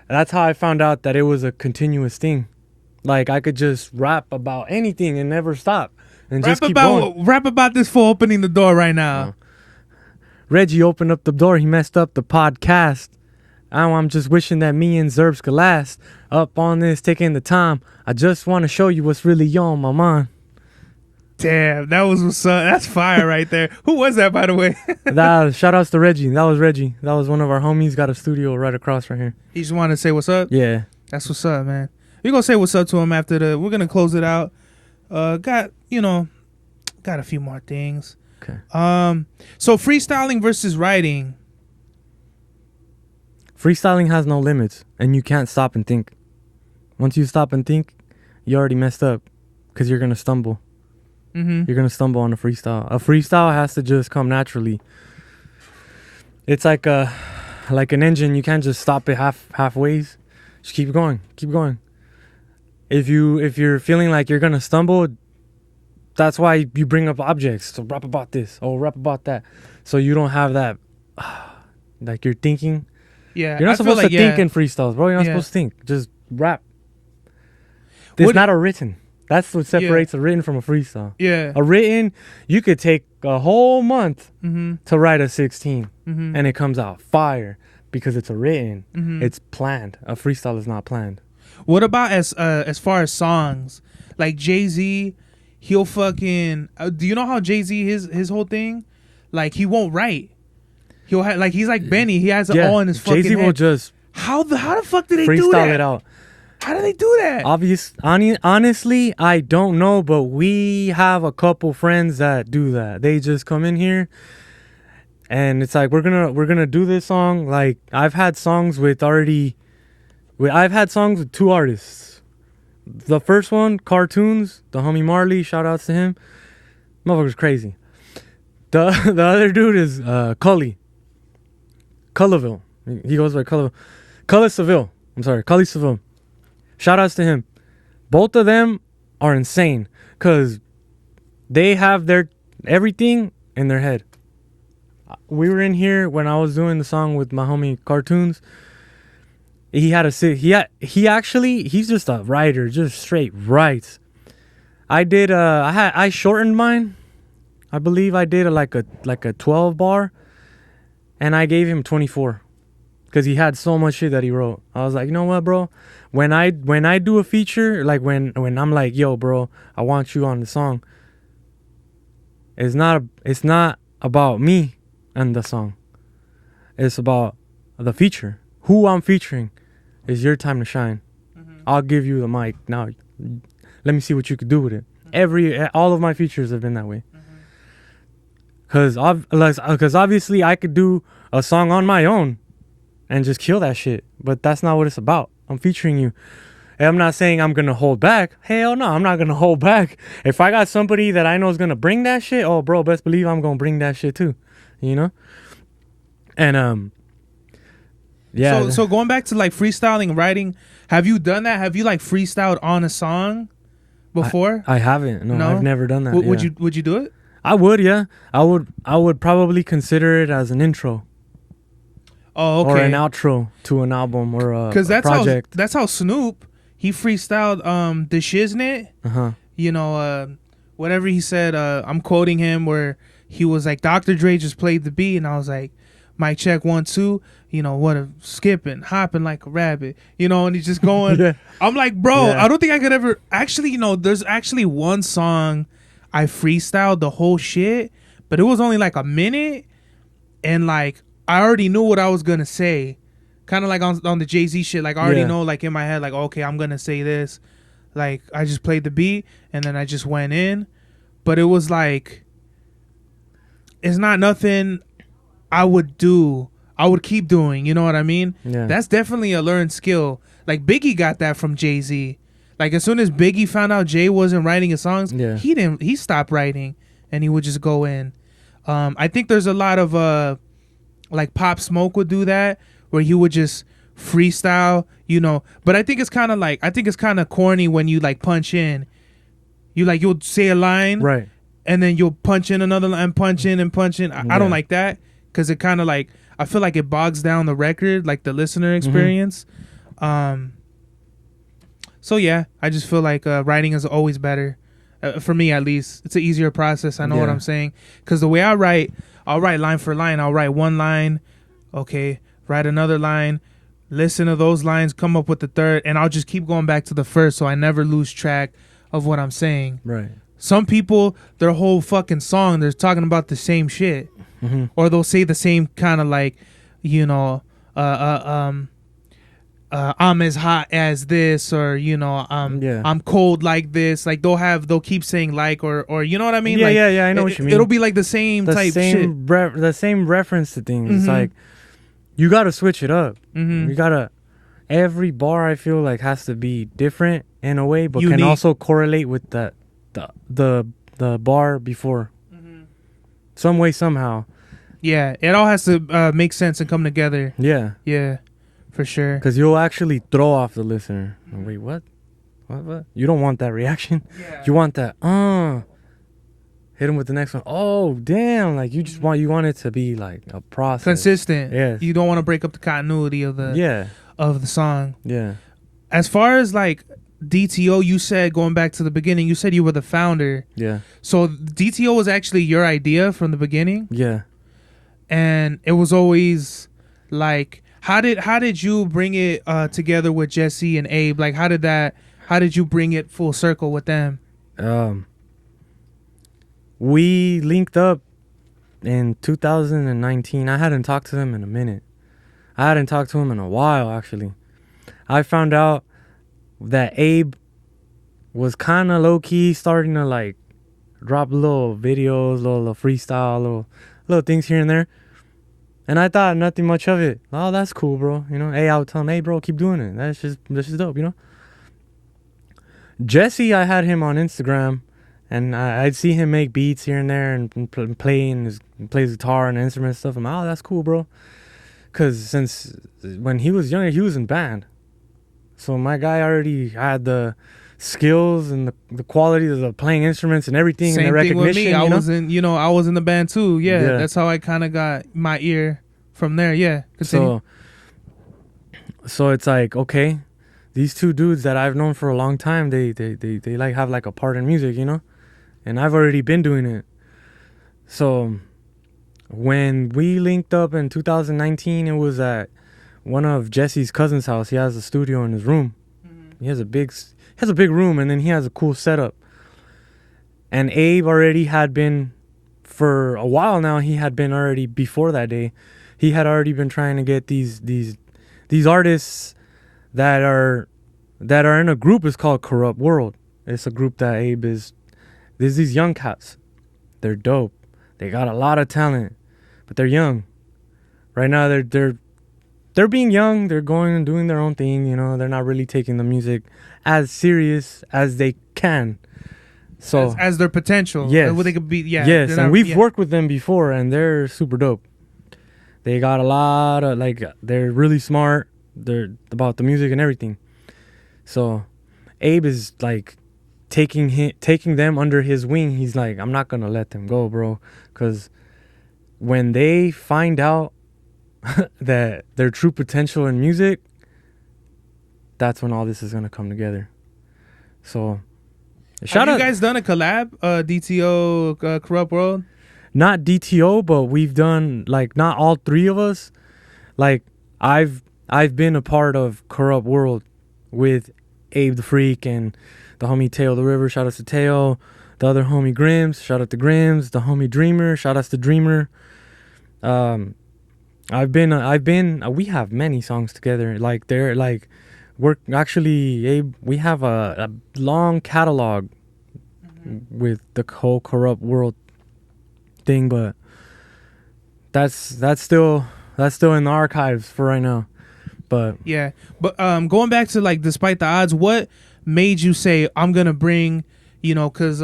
that's how I found out that it was a continuous thing. Like, I could just rap about anything and never stop. And just keep going. Rap about this for opening the door right now. Reggie opened up the door. He messed up the podcast. I'm just wishing that me and Zerbs could last. Up on this, taking the time. I just want to show you what's really on my mind. Damn, that was what's up. That's fire right there. Who was that, by the way? Shout outs to Reggie. That was Reggie. That was one of our homies. Got a studio right across right here. He just wanted to say what's up? Yeah. That's what's up, man. We're going to say what's up to him after we're going to close it out. Got got a few more things. Okay. So freestyling versus writing. Freestyling has no limits, and you can't stop and think. Once you stop and think, you already messed up, because you're gonna stumble. Mm-hmm. You're gonna stumble on a freestyle. A freestyle has to just come naturally. It's like an engine. You can't just stop it halfways. Just keep going. Keep going. If you're feeling like you're gonna stumble, that's why you bring up objects. So rap about this. Oh, rap about that. So you don't have that. Like you're thinking. Yeah. You're not supposed to think in freestyles, bro. You're not supposed to think. Just rap. It's not a written. That's what separates a written from a freestyle. Yeah. A written, you could take a whole month to write a 16, and it comes out fire because it's a written. It's planned. A freestyle is not planned. What about as far as songs? Like Jay-Z, he'll fucking. Do you know how Jay-Z his whole thing? Like he won't write. He'll have like he's like Benny. He has it all in his fucking Jay-Z head. will just how the fuck do they do that? Freestyle it out. How do they do that? Honestly, I don't know, but we have a couple friends that do that. They just come in here, and it's like we're gonna do this song. Like I've had songs with 2 artists. The first one, Cartoons, the homie Marley, shout outs to him. Motherfucker's crazy. The other dude is Cullerville. He goes by Cullerville. Cully Seville. Shout outs to him. Both of them are insane because they have their everything in their head. We were in here when I was doing the song with my homie Cartoons. He had a sit. He's just a writer, just straight writes. I shortened mine. I believe I did like a 12 bar, and I gave him 24. Because he had so much shit that he wrote. I was like, you know what, bro? When I do a feature, like when I'm like, yo, bro, I want you on the song. It's not about me and the song. It's about the feature. Who I'm featuring is your time to shine. I'll give you the mic. Now, let me see what you could do with it. All of my features have been that way. Because obviously I could do a song on my own and just kill that shit. But that's not what it's about. I'm featuring you. And I'm not saying I'm going to hold back. Hell no, I'm not going to hold back. If I got somebody that I know is going to bring that shit, oh, bro, best believe I'm going to bring that shit too. You know? And, yeah. So going back to like freestyling and writing, have you done that? Have you like freestyled on a song before? I haven't. No, I've never done that. Would you do it? I would, yeah. I would probably consider it as an intro. Oh, okay. Or an outro to an album or a project. That's how Snoop, he freestyled the Shiznit. You know, whatever he said, I'm quoting him where he was like, Dr. Dre just played the beat, and I was like, mic check 1 2, you know, what a skipping, hopping like a rabbit, you know, and he's just going. Yeah. I'm like, bro, I don't think I could ever actually, you know, there's actually one song I freestyled the whole shit, but it was only like a minute, and like I already knew what I was gonna say, kind of like on the Jay-Z shit. Like I already know, like in my head, like okay, I'm gonna say this. Like I just played the beat and then I just went in, but it was like, it's not nothing I would do. I would keep doing. You know what I mean? Yeah. That's definitely a learned skill. Like Biggie got that from Jay-Z. Like as soon as Biggie found out Jay wasn't writing his songs, he stopped writing and he would just go in. I think there's a lot of like Pop Smoke would do that, where he would just freestyle, you know. But I think it's kind of corny when you like punch in. You'll say a line, right, and then you'll punch in another line, punch in and punch in. I don't like that because it kind of like, I feel like it bogs down the record, like the listener experience. So yeah, I just feel like writing is always better. For me, at least, it's an easier process. I know what I'm saying, because the way I write, I'll write line for line. I'll write one line, okay, write another line, listen to those lines, come up with the third, and I'll just keep going back to the first, so I never lose track of what I'm saying. Right. Some people, their whole fucking song, they're talking about the same shit, or they'll say the same kind of like, you know, I'm as hot as this, or you know, I'm cold like this. Like they'll keep saying like, or you know what I mean? Yeah, like, yeah, I know what you mean. It'll be like the same type shit. The same reference to things. It's like you gotta switch it up. You gotta. Every bar I feel like has to be different in a way, but unique. Can also correlate with the bar before. Some way, somehow. Yeah, it all has to make sense and come together. Yeah. Yeah, for sure. Because you'll actually throw off the listener. Wait, what? What? You don't want that reaction. Yeah. You want that, hit him with the next one. Oh, damn. Like, you just want it to be like a process. Consistent. Yes. You don't want to break up the continuity of the of the song. Yeah. As far as like DTO, you said, going back to the beginning, you said you were the founder. Yeah. So DTO was actually your idea from the beginning? Yeah. And it was always like, how did you bring it together with Jesse and Abe? Like, how did you bring it full circle with them? We linked up in 2019. I hadn't talked to them in a minute. I hadn't talked to him in a while, actually. I found out that Abe was kind of low-key starting to, like, drop little videos, little freestyle, little things here and there. And I thought nothing much of it. Oh, that's cool, bro. You know, hey, I would tell him, hey, bro, keep doing it. That's just dope, you know? Jesse, I had him on Instagram, and I'd see him make beats here and there and plays guitar and instruments and stuff. I'm like, oh, that's cool, bro. Because since when he was younger, he was in band. So my guy already had the skills and the quality of the playing instruments and everything. Same and the thing recognition. with me. I was in the band too. Yeah. That's how I kind of got my ear from there. Yeah. Continue. So it's like, okay, these two dudes that I've known for a long time, they like have like a part in music, you know? And I've already been doing it. So when we linked up in 2019, it was at one of Jesse's cousin's house. He has a studio in his room. He has a big room, and then he has a cool setup. And Abe already had been, for a while now, he had been already, before that day, he had already been trying to get these artists that are in a group. It's called Corrupt World. It's a group that Abe is. There's these young cats. They're dope. They got a lot of talent, but they're young. Right now, they're being young. They're going and doing their own thing. You know, they're not really taking the music as serious as they can. So as their potential. Yes. What they could be. Yeah. Yes, and we've worked with them before, and they're super dope. They got a lot of, like, they're really smart. They're about the music and everything. So Abe is like taking them under his wing. He's like, I'm not gonna let them go, bro, because when they find out that their true potential in music, that's when all this is gonna come together. So have you guys done a collab, DTO, Corrupt World? Not DTO, but we've done, like, not all three of us. Like, I've been a part of Corrupt World with Abe the Freak and the homie Teo the River. Shout out to Teo. The other homie Grims. Shout out to Grims. The homie Dreamer. Shout out to Dreamer. We have many songs together. Like, they're like, Abe, we have a long catalog with the whole Corrupt World thing, but that's still in the archives for right now. But yeah, but going back to, like, Despite the Odds, what made you say, I'm gonna bring, because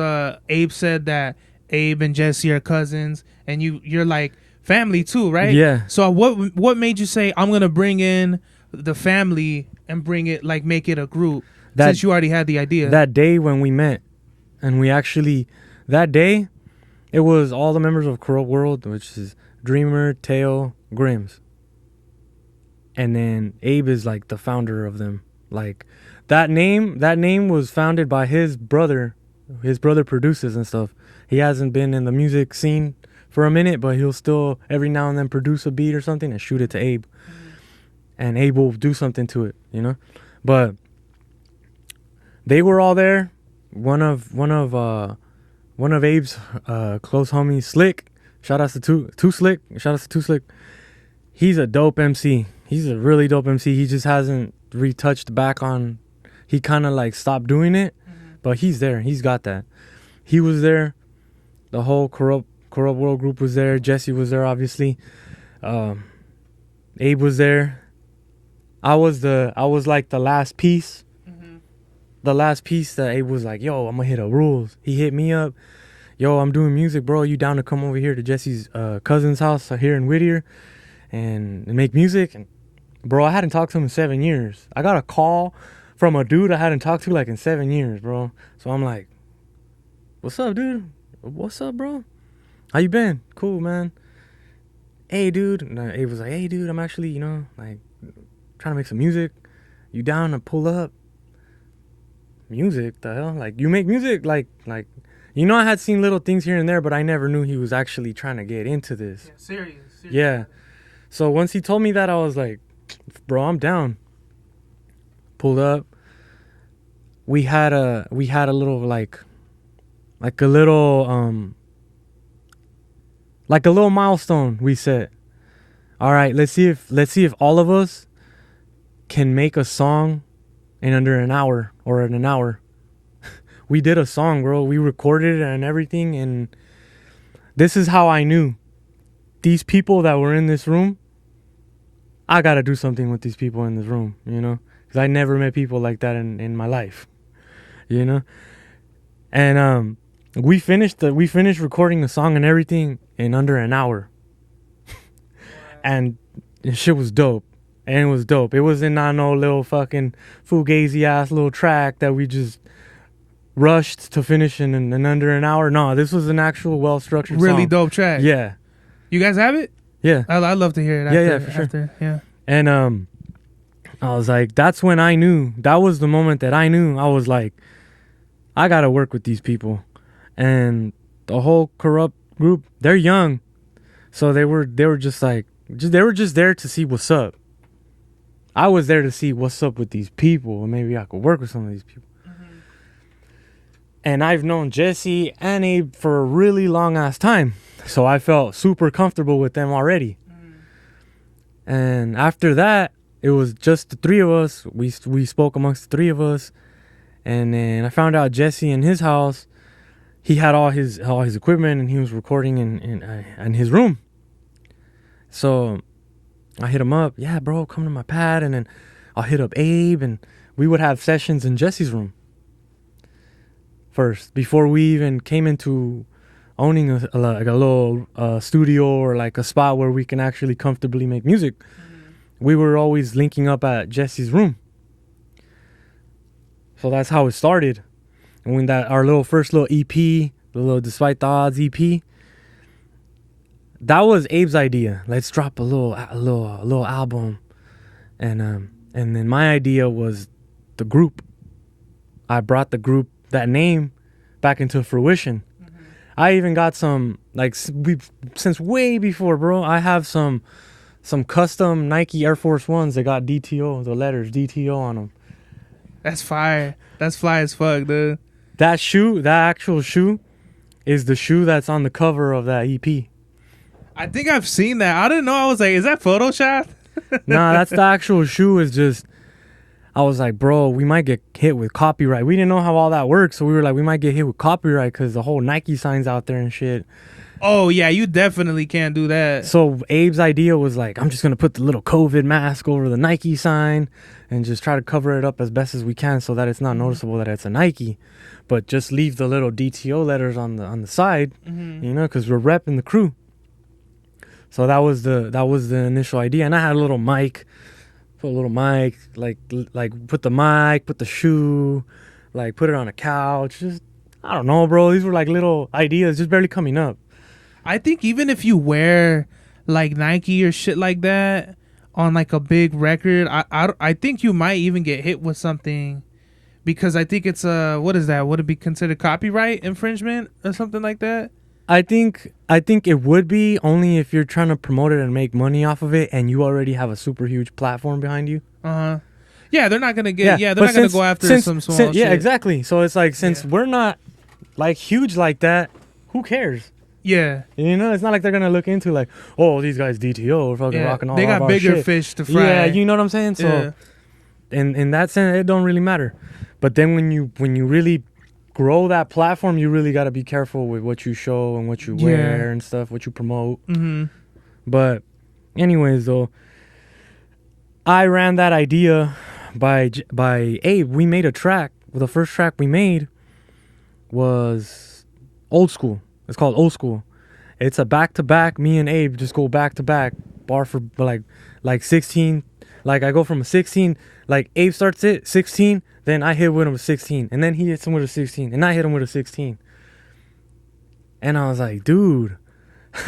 Abe said that Abe and Jesse are cousins, and you're like family too, right? Yeah. So what made you say, I'm gonna bring in the family and bring it, like, make it a group, since you already had the idea? That day when we met, and that day, it was all the members of Corrupt World, which is Dreamer, Teo, Grims. And then Abe is like the founder of them. Like, that name was founded by his brother. His brother produces and stuff. He hasn't been in the music scene for a minute, but he'll still every now and then produce a beat or something and shoot it to Abe. And Abe will do something to it, But they were all there. One of Abe's close homies, Slick. Shout out to Too Slick. Shout out to Too Slick. He's a dope MC. He's a really dope MC. He just hasn't retouched back on. He kind of like stopped doing it, but he's there. He's got that. He was there. The whole corrupt world group was there. Jesse was there, obviously. Abe was there. I was like the last piece. The last piece that Abe was like, yo, I'm gonna hit a Rulez. He hit me up. Yo, I'm doing music, bro. You down to come over here to Jesse's cousin's house here in Whittier and make music? And bro, I hadn't talked to him in 7 years. I got a call from a dude I hadn't talked to like in 7 years, bro. So I'm like, what's up, dude? What's up, bro? How you been? Cool, man. Hey, dude. And Abe was like, hey, dude, I'm actually, like trying to make some music. You down to pull up? Music? The hell? Like, you make music? Like, I had seen little things here and there, but I never knew he was actually trying to get into this. Yeah, serious. Yeah. So once he told me that, I was like, bro, I'm down. Pulled up. We had a little like a little milestone we set. All right, let's see if all of us can make a song in under an hour or in an hour. We did a song, bro. We recorded it and everything, and this is how I knew these people that were in this room, I got to do something with these people in this room, because I never met people like that in my life, and we finished recording the song and everything in under an hour. And shit was dope. And it was dope. It wasn't not no little fucking fugazi ass little track that we just rushed to finish in under an hour. No, this was an actual well structured really song. Dope track. Yeah. You guys have it? Yeah. I'd love to hear it. Yeah, for sure. Yeah. And I was like, that's when I knew. That was the moment that I knew. I was like, I gotta work with these people. And the whole corrupt group, they're young, so they were just like, they were just there to see what's up. I was there to see what's up with these people, and maybe I could work with some of these people. And I've known Jesse and Abe for a really long ass time, so I felt super comfortable with them already. And after that, it was just the three of us. We spoke amongst the three of us, and then I found out Jesse in his house, he had all his equipment, and he was recording in his room. So I hit him up. Yeah, bro, come to my pad. And then I'll hit up Abe, and we would have sessions in Jesse's room first, before we even came into owning a little studio or like a spot where we can actually comfortably make music. We were always linking up at Jesse's room. So that's how it started. And when our first little EP, the little Despite the Odds EP, that was Abe's idea. Let's drop a little album, and then my idea was the group. I brought the group, that name, back into fruition. I even got some, like, since way before, bro. I have some custom Nike Air Force Ones that got DTO, the letters DTO on them. That's fire. That's fly as fuck, dude. That actual shoe, is the shoe that's on the cover of that EP. I think I've seen that. I didn't know. I was like, is that Photoshop? Nah, that's the actual shoe. Is just, I was like, bro, we might get hit with copyright. We didn't know how all that works, so we were like, we might get hit with copyright because the whole Nike sign's out there and shit. Oh, yeah, you definitely can't do that. So Abe's idea was like, I'm just going to put the little COVID mask over the Nike sign and just try to cover it up as best as we can so that it's not noticeable that it's a Nike, but just leave the little DTO letters on the side, because we're repping the crew. So that was the initial idea. And I had a little mic, like put the mic, put the shoe, like put it on a couch. Just, I don't know, bro. These were like little ideas just barely coming up. I think even if you wear like Nike or shit like that on like a big record, I think you might even get hit with something, because I think it's what is that? Would it be considered copyright infringement or something like that? I think it would be, only if you're trying to promote it and make money off of it and you already have a super huge platform behind you. Yeah, they're not gonna get. Yeah, they're not gonna go after some small shit. Yeah, exactly. So it's like, since we're not like huge like that, who cares? Yeah, it's not like they're gonna look into like, oh, these guys DTO are fucking rocking all. They got bigger shit. fish to fry. Yeah, you know what I'm saying. So in that sense, it don't really matter. But then when you really grow that platform, you really got to be careful with what you show and what you wear and stuff, what you promote. Mm-hmm. But anyways, though, I ran that idea by Abe. We made a track. The first track we made was Old School. It's called Old School. It's a back-to-back. Me and Abe just go back-to-back, bar for like 16. Like, I go from a 16, like, Abe starts it, 16, then I hit with him with 16, and then he hits him with a 16, and I hit him with a 16. And I was like, dude,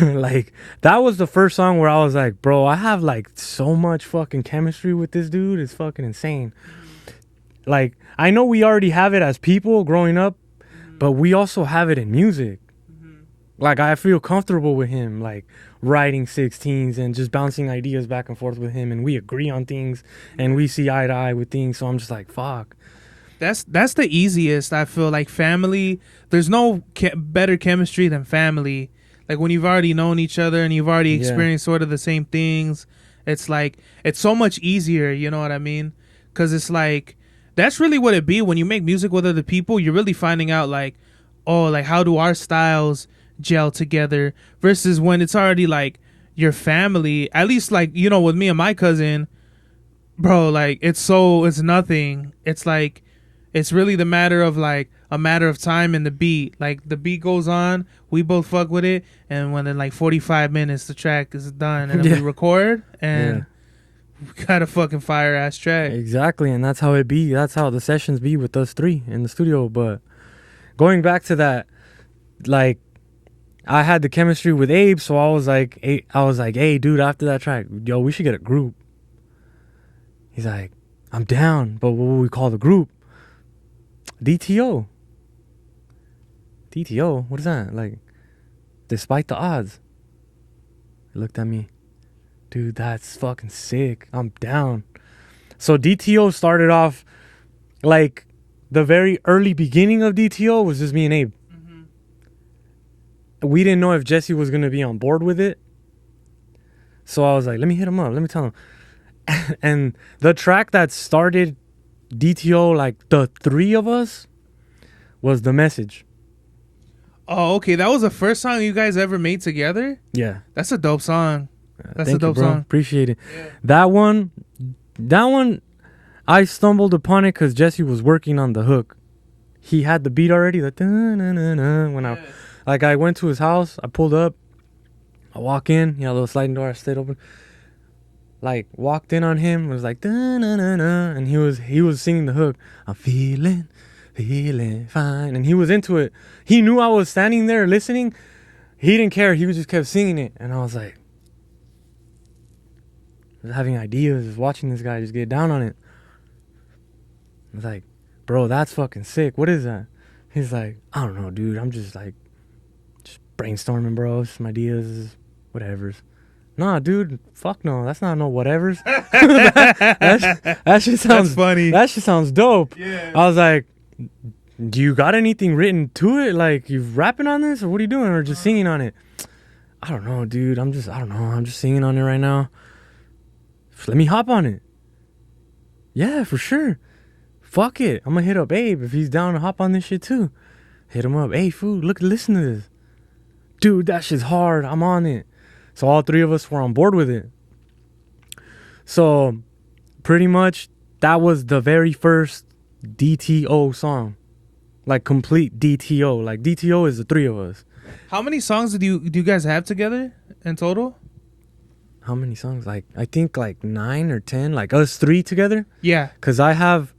like, that was the first song where I was like, bro, I have, like, so much fucking chemistry with this dude. It's fucking insane. Like, I know we already have it as people growing up, but we also have it in music. Like, I feel comfortable with him, like, writing 16s and just bouncing ideas back and forth with him, and we agree on things, and we see eye to eye with things, so I'm just like, fuck. That's the easiest, I feel. Like, family, there's no better chemistry than family. Like, when you've already known each other and you've already experienced sort of the same things, it's like, it's so much easier, you know what I mean? Because it's like, that's really what it be. When you make music with other people, you're really finding out, like, oh, like, how do our styles gel together, versus when it's already like your family. At least, like, you know, with me and my cousin, bro, like, it's nothing. It's like, it's really the matter of, like, a matter of time and the beat. Like, the beat goes on, we both fuck with it, and when in like 45 minutes the track is done, and then we record, and we got a fucking fire ass track. Exactly. And that's how it be. That's how the sessions be with us three in the studio. But going back to that, like, I had the chemistry with Abe, so I was like, hey, dude, after that track, yo, we should get a group. He's like, I'm down, but what would we call the group? DTO. DTO? What is that? Like, despite the odds. He looked at me. Dude, that's fucking sick. I'm down. So DTO started off, like, the very early beginning of DTO was just me and Abe. We didn't know if Jesse was going to be on board with it. So I was like, let me hit him up. Let me tell him. And the track that started DTO, like, the three of us, was The Message. Oh, okay. That was the first song you guys ever made together? Yeah. That's a dope song. That's Thank a dope you, bro. song. Appreciate it. Yeah. That one, I stumbled upon it because Jesse was working on the hook. He had the beat already. Like, when I went to his house, I pulled up, I walk in, a little sliding door, I stayed open. Like, walked in on him, was like, and he was singing the hook. I'm feeling fine, and he was into it. He knew I was standing there listening. He didn't care. He just kept singing it, and I was like, I was having ideas, just watching this guy just get down on it. I was like, bro, that's fucking sick. What is that? He's like, I don't know, dude. I'm just like, brainstorming, bro. Some ideas, whatever's. Nah, dude. Fuck no. That's not no whatever's. that shit sounds That's funny. That shit sounds dope. Yeah. I was like, do you got anything written to it? Like, you rapping on this, or what are you doing, or just singing on it? I don't know, dude. I'm just singing on it right now. Let me hop on it. Yeah, for sure. Fuck it. I'm gonna hit up Abe if he's down to hop on this shit too. Hit him up. Hey, fool, listen to this. Dude, that shit's hard. I'm on it. So all three of us were on board with it. So pretty much that was the very first DTO song. Like, complete DTO. Like, DTO is the three of us. How many songs do you guys have together in total? How many songs? Like, I think like 9 or 10. Like, us three together. Yeah. Cause I have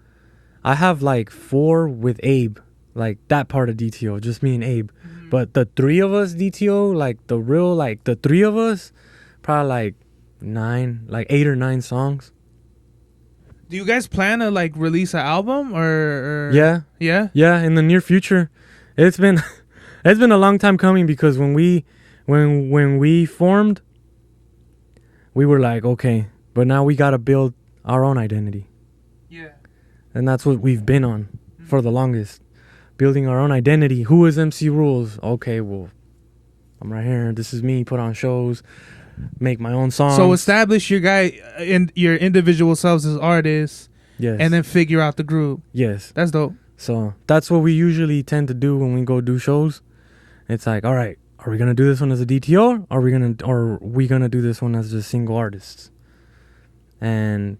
like 4 with Abe. Like, that part of DTO, just me and Abe. But the three of us DTO, like, the real, like, the three of us, probably like 8 or 9 songs. Do you guys plan to, like, release an album or? Yeah, in the near future. It's been a long time coming, because when we formed, we were like, okay, but now we gotta build our own identity. Yeah. And that's what we've been on for the longest. Building our own identity. Who is MC Rulez? Okay, well, I'm right here. This is me. Put on shows, make my own songs. So establish your individual selves as artists, Yes. And then figure out the group. Yes. That's dope. So that's what we usually tend to do when we go do shows. It's like, all right, are we gonna do this one as a DTO? Or are we gonna do this one as just single artists? And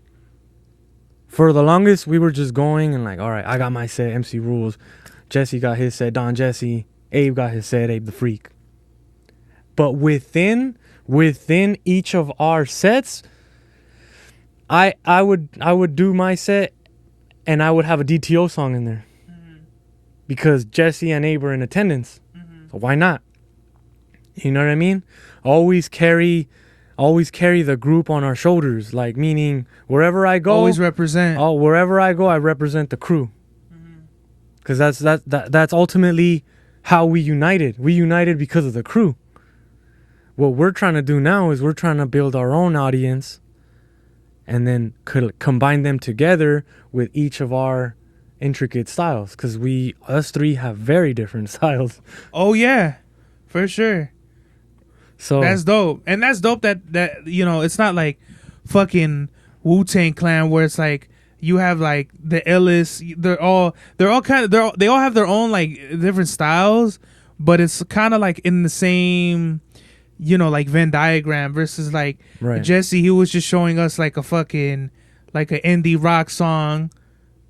for the longest, we were just going and like, all right, I got my set, MC Rulez. Jesse got his set, Don Jesse. Abe got his set, Abe the Freak. But within each of our sets, I would do my set and I would have a DTO song in there. Mm-hmm. Because Jesse and Abe were in attendance. Mm-hmm. So why not? You know what I mean? Always carry the group on our shoulders. Like, meaning wherever I go, always represent. Oh, wherever I go, I represent the crew. Because that's ultimately how we united. We united because of the crew. What we're trying to do now is we're trying to build our own audience and then combine them together with each of our intricate styles. Because us three have very different styles. Oh, yeah. For sure. So that's dope. And that's dope that you know, it's not like fucking Wu-Tang Clan where it's like you have like the illest, they all have their own like different styles, but it's kind of like in the same, you know, like Venn diagram versus like right. Jesse, he was just showing us like a fucking like an indie rock song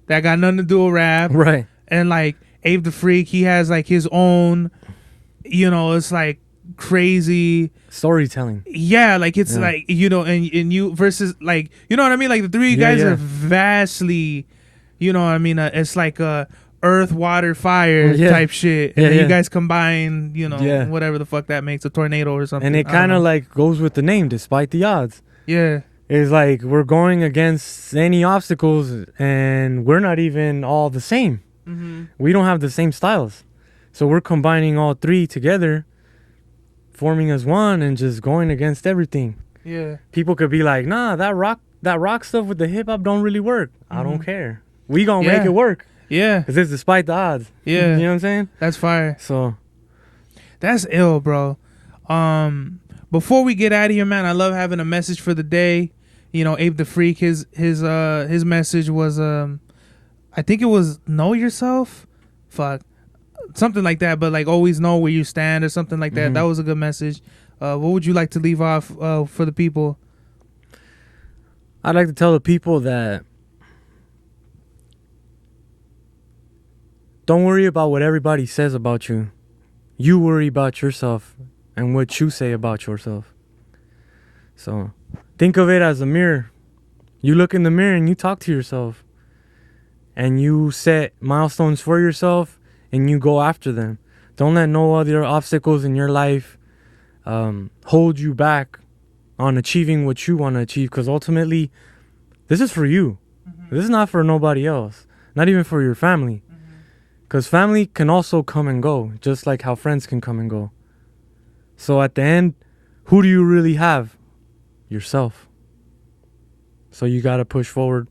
that got nothing to do with rap. Right. And like Abe the Freak, he has like his own, you know, it's like crazy storytelling. Yeah, like it's like, you know, and you versus like, you know what I mean? Like the three of you guys are vastly, you know what I mean? It's like a earth, water, fire type shit. And then you guys combine, you know, whatever the fuck that makes, a tornado or something. And it kind of like goes with the name, despite the odds. Yeah. It's like we're going against any obstacles and we're not even all the same. Mm-hmm. We don't have the same styles. So we're combining all three together, forming as one and just going against everything. Yeah. People could be like, nah, that rock stuff with the hip hop don't really work. Mm-hmm. I don't care. We gonna make it work. Yeah. Because it's despite the odds. Yeah. You know what I'm saying? That's fire. So. That's ill, bro. Before we get out of here, man, I love having a message for the day. You know, Abe the Freak, his message was, I think it was know yourself. Fuck. Something like that, but like always know where you stand or something like that. Mm-hmm. That was a good message. What would you like to leave off for the people? I'd like to tell the people that don't worry about what everybody says about you. You worry about yourself and what you say about yourself. So think of it as a mirror. You look in the mirror and you talk to yourself. And you set milestones for yourself and you go after them. Don't let no other obstacles in your life hold you back on achieving what you want to achieve. Because ultimately, this is for you. Mm-hmm. This is not for nobody else. Not even for your family. Because family can also come and go, just like how friends can come and go. So at the end, who do you really have? Yourself. So you got to push forward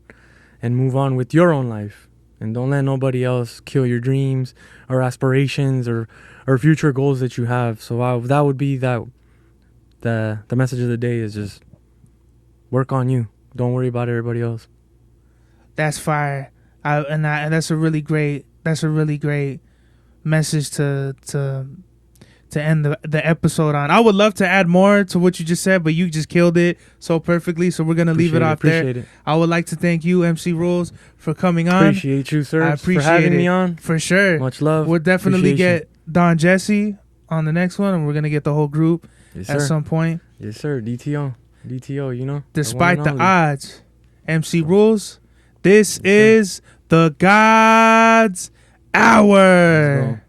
and move on with your own life. And don't let nobody else kill your dreams or aspirations or future goals that you have. So that would be the message of the day is just work on you. Don't worry about everybody else. That's fire. And that's a really great message to end the episode on. I would love to add more to what you just said, but you just killed it so perfectly. So we're gonna leave it off there. I would like to thank you, MC Rulez, for coming on. Appreciate you, sir. I appreciate for having me on. For sure. Much love. We'll definitely get Don Jesse on the next one, and we're gonna get the whole group at some point. Yes, sir. DTO, you know. Despite the odds, MC Rulez, this is the God's Hour.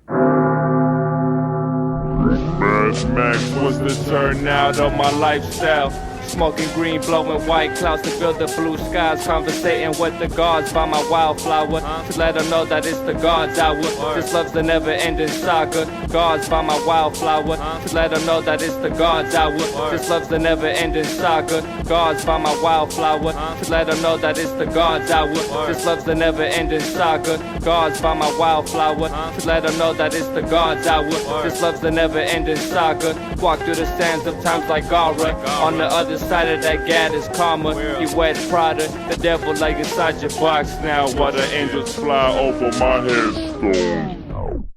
Max was the turnout of my lifestyle. Smoking green, blowing white clouds to build the blue skies. Conversating with the gods by my wildflower to let them know that it's the God's hour. This love's the never-ending saga. Guards by my wildflower, to let them know that it's the God's hour. This love's the never-ending saga. Guards by my wildflower, to let them know that it's the God's hour. This love's the never-ending saga. Guards by my wildflower, to let them know that it's the God's hour. This love's the never-ending saga. Walk through the sands of times like Gara. On the other side of that gad is karma. You wet Prada, the devil lay inside your box now while the angels fly over my headstone.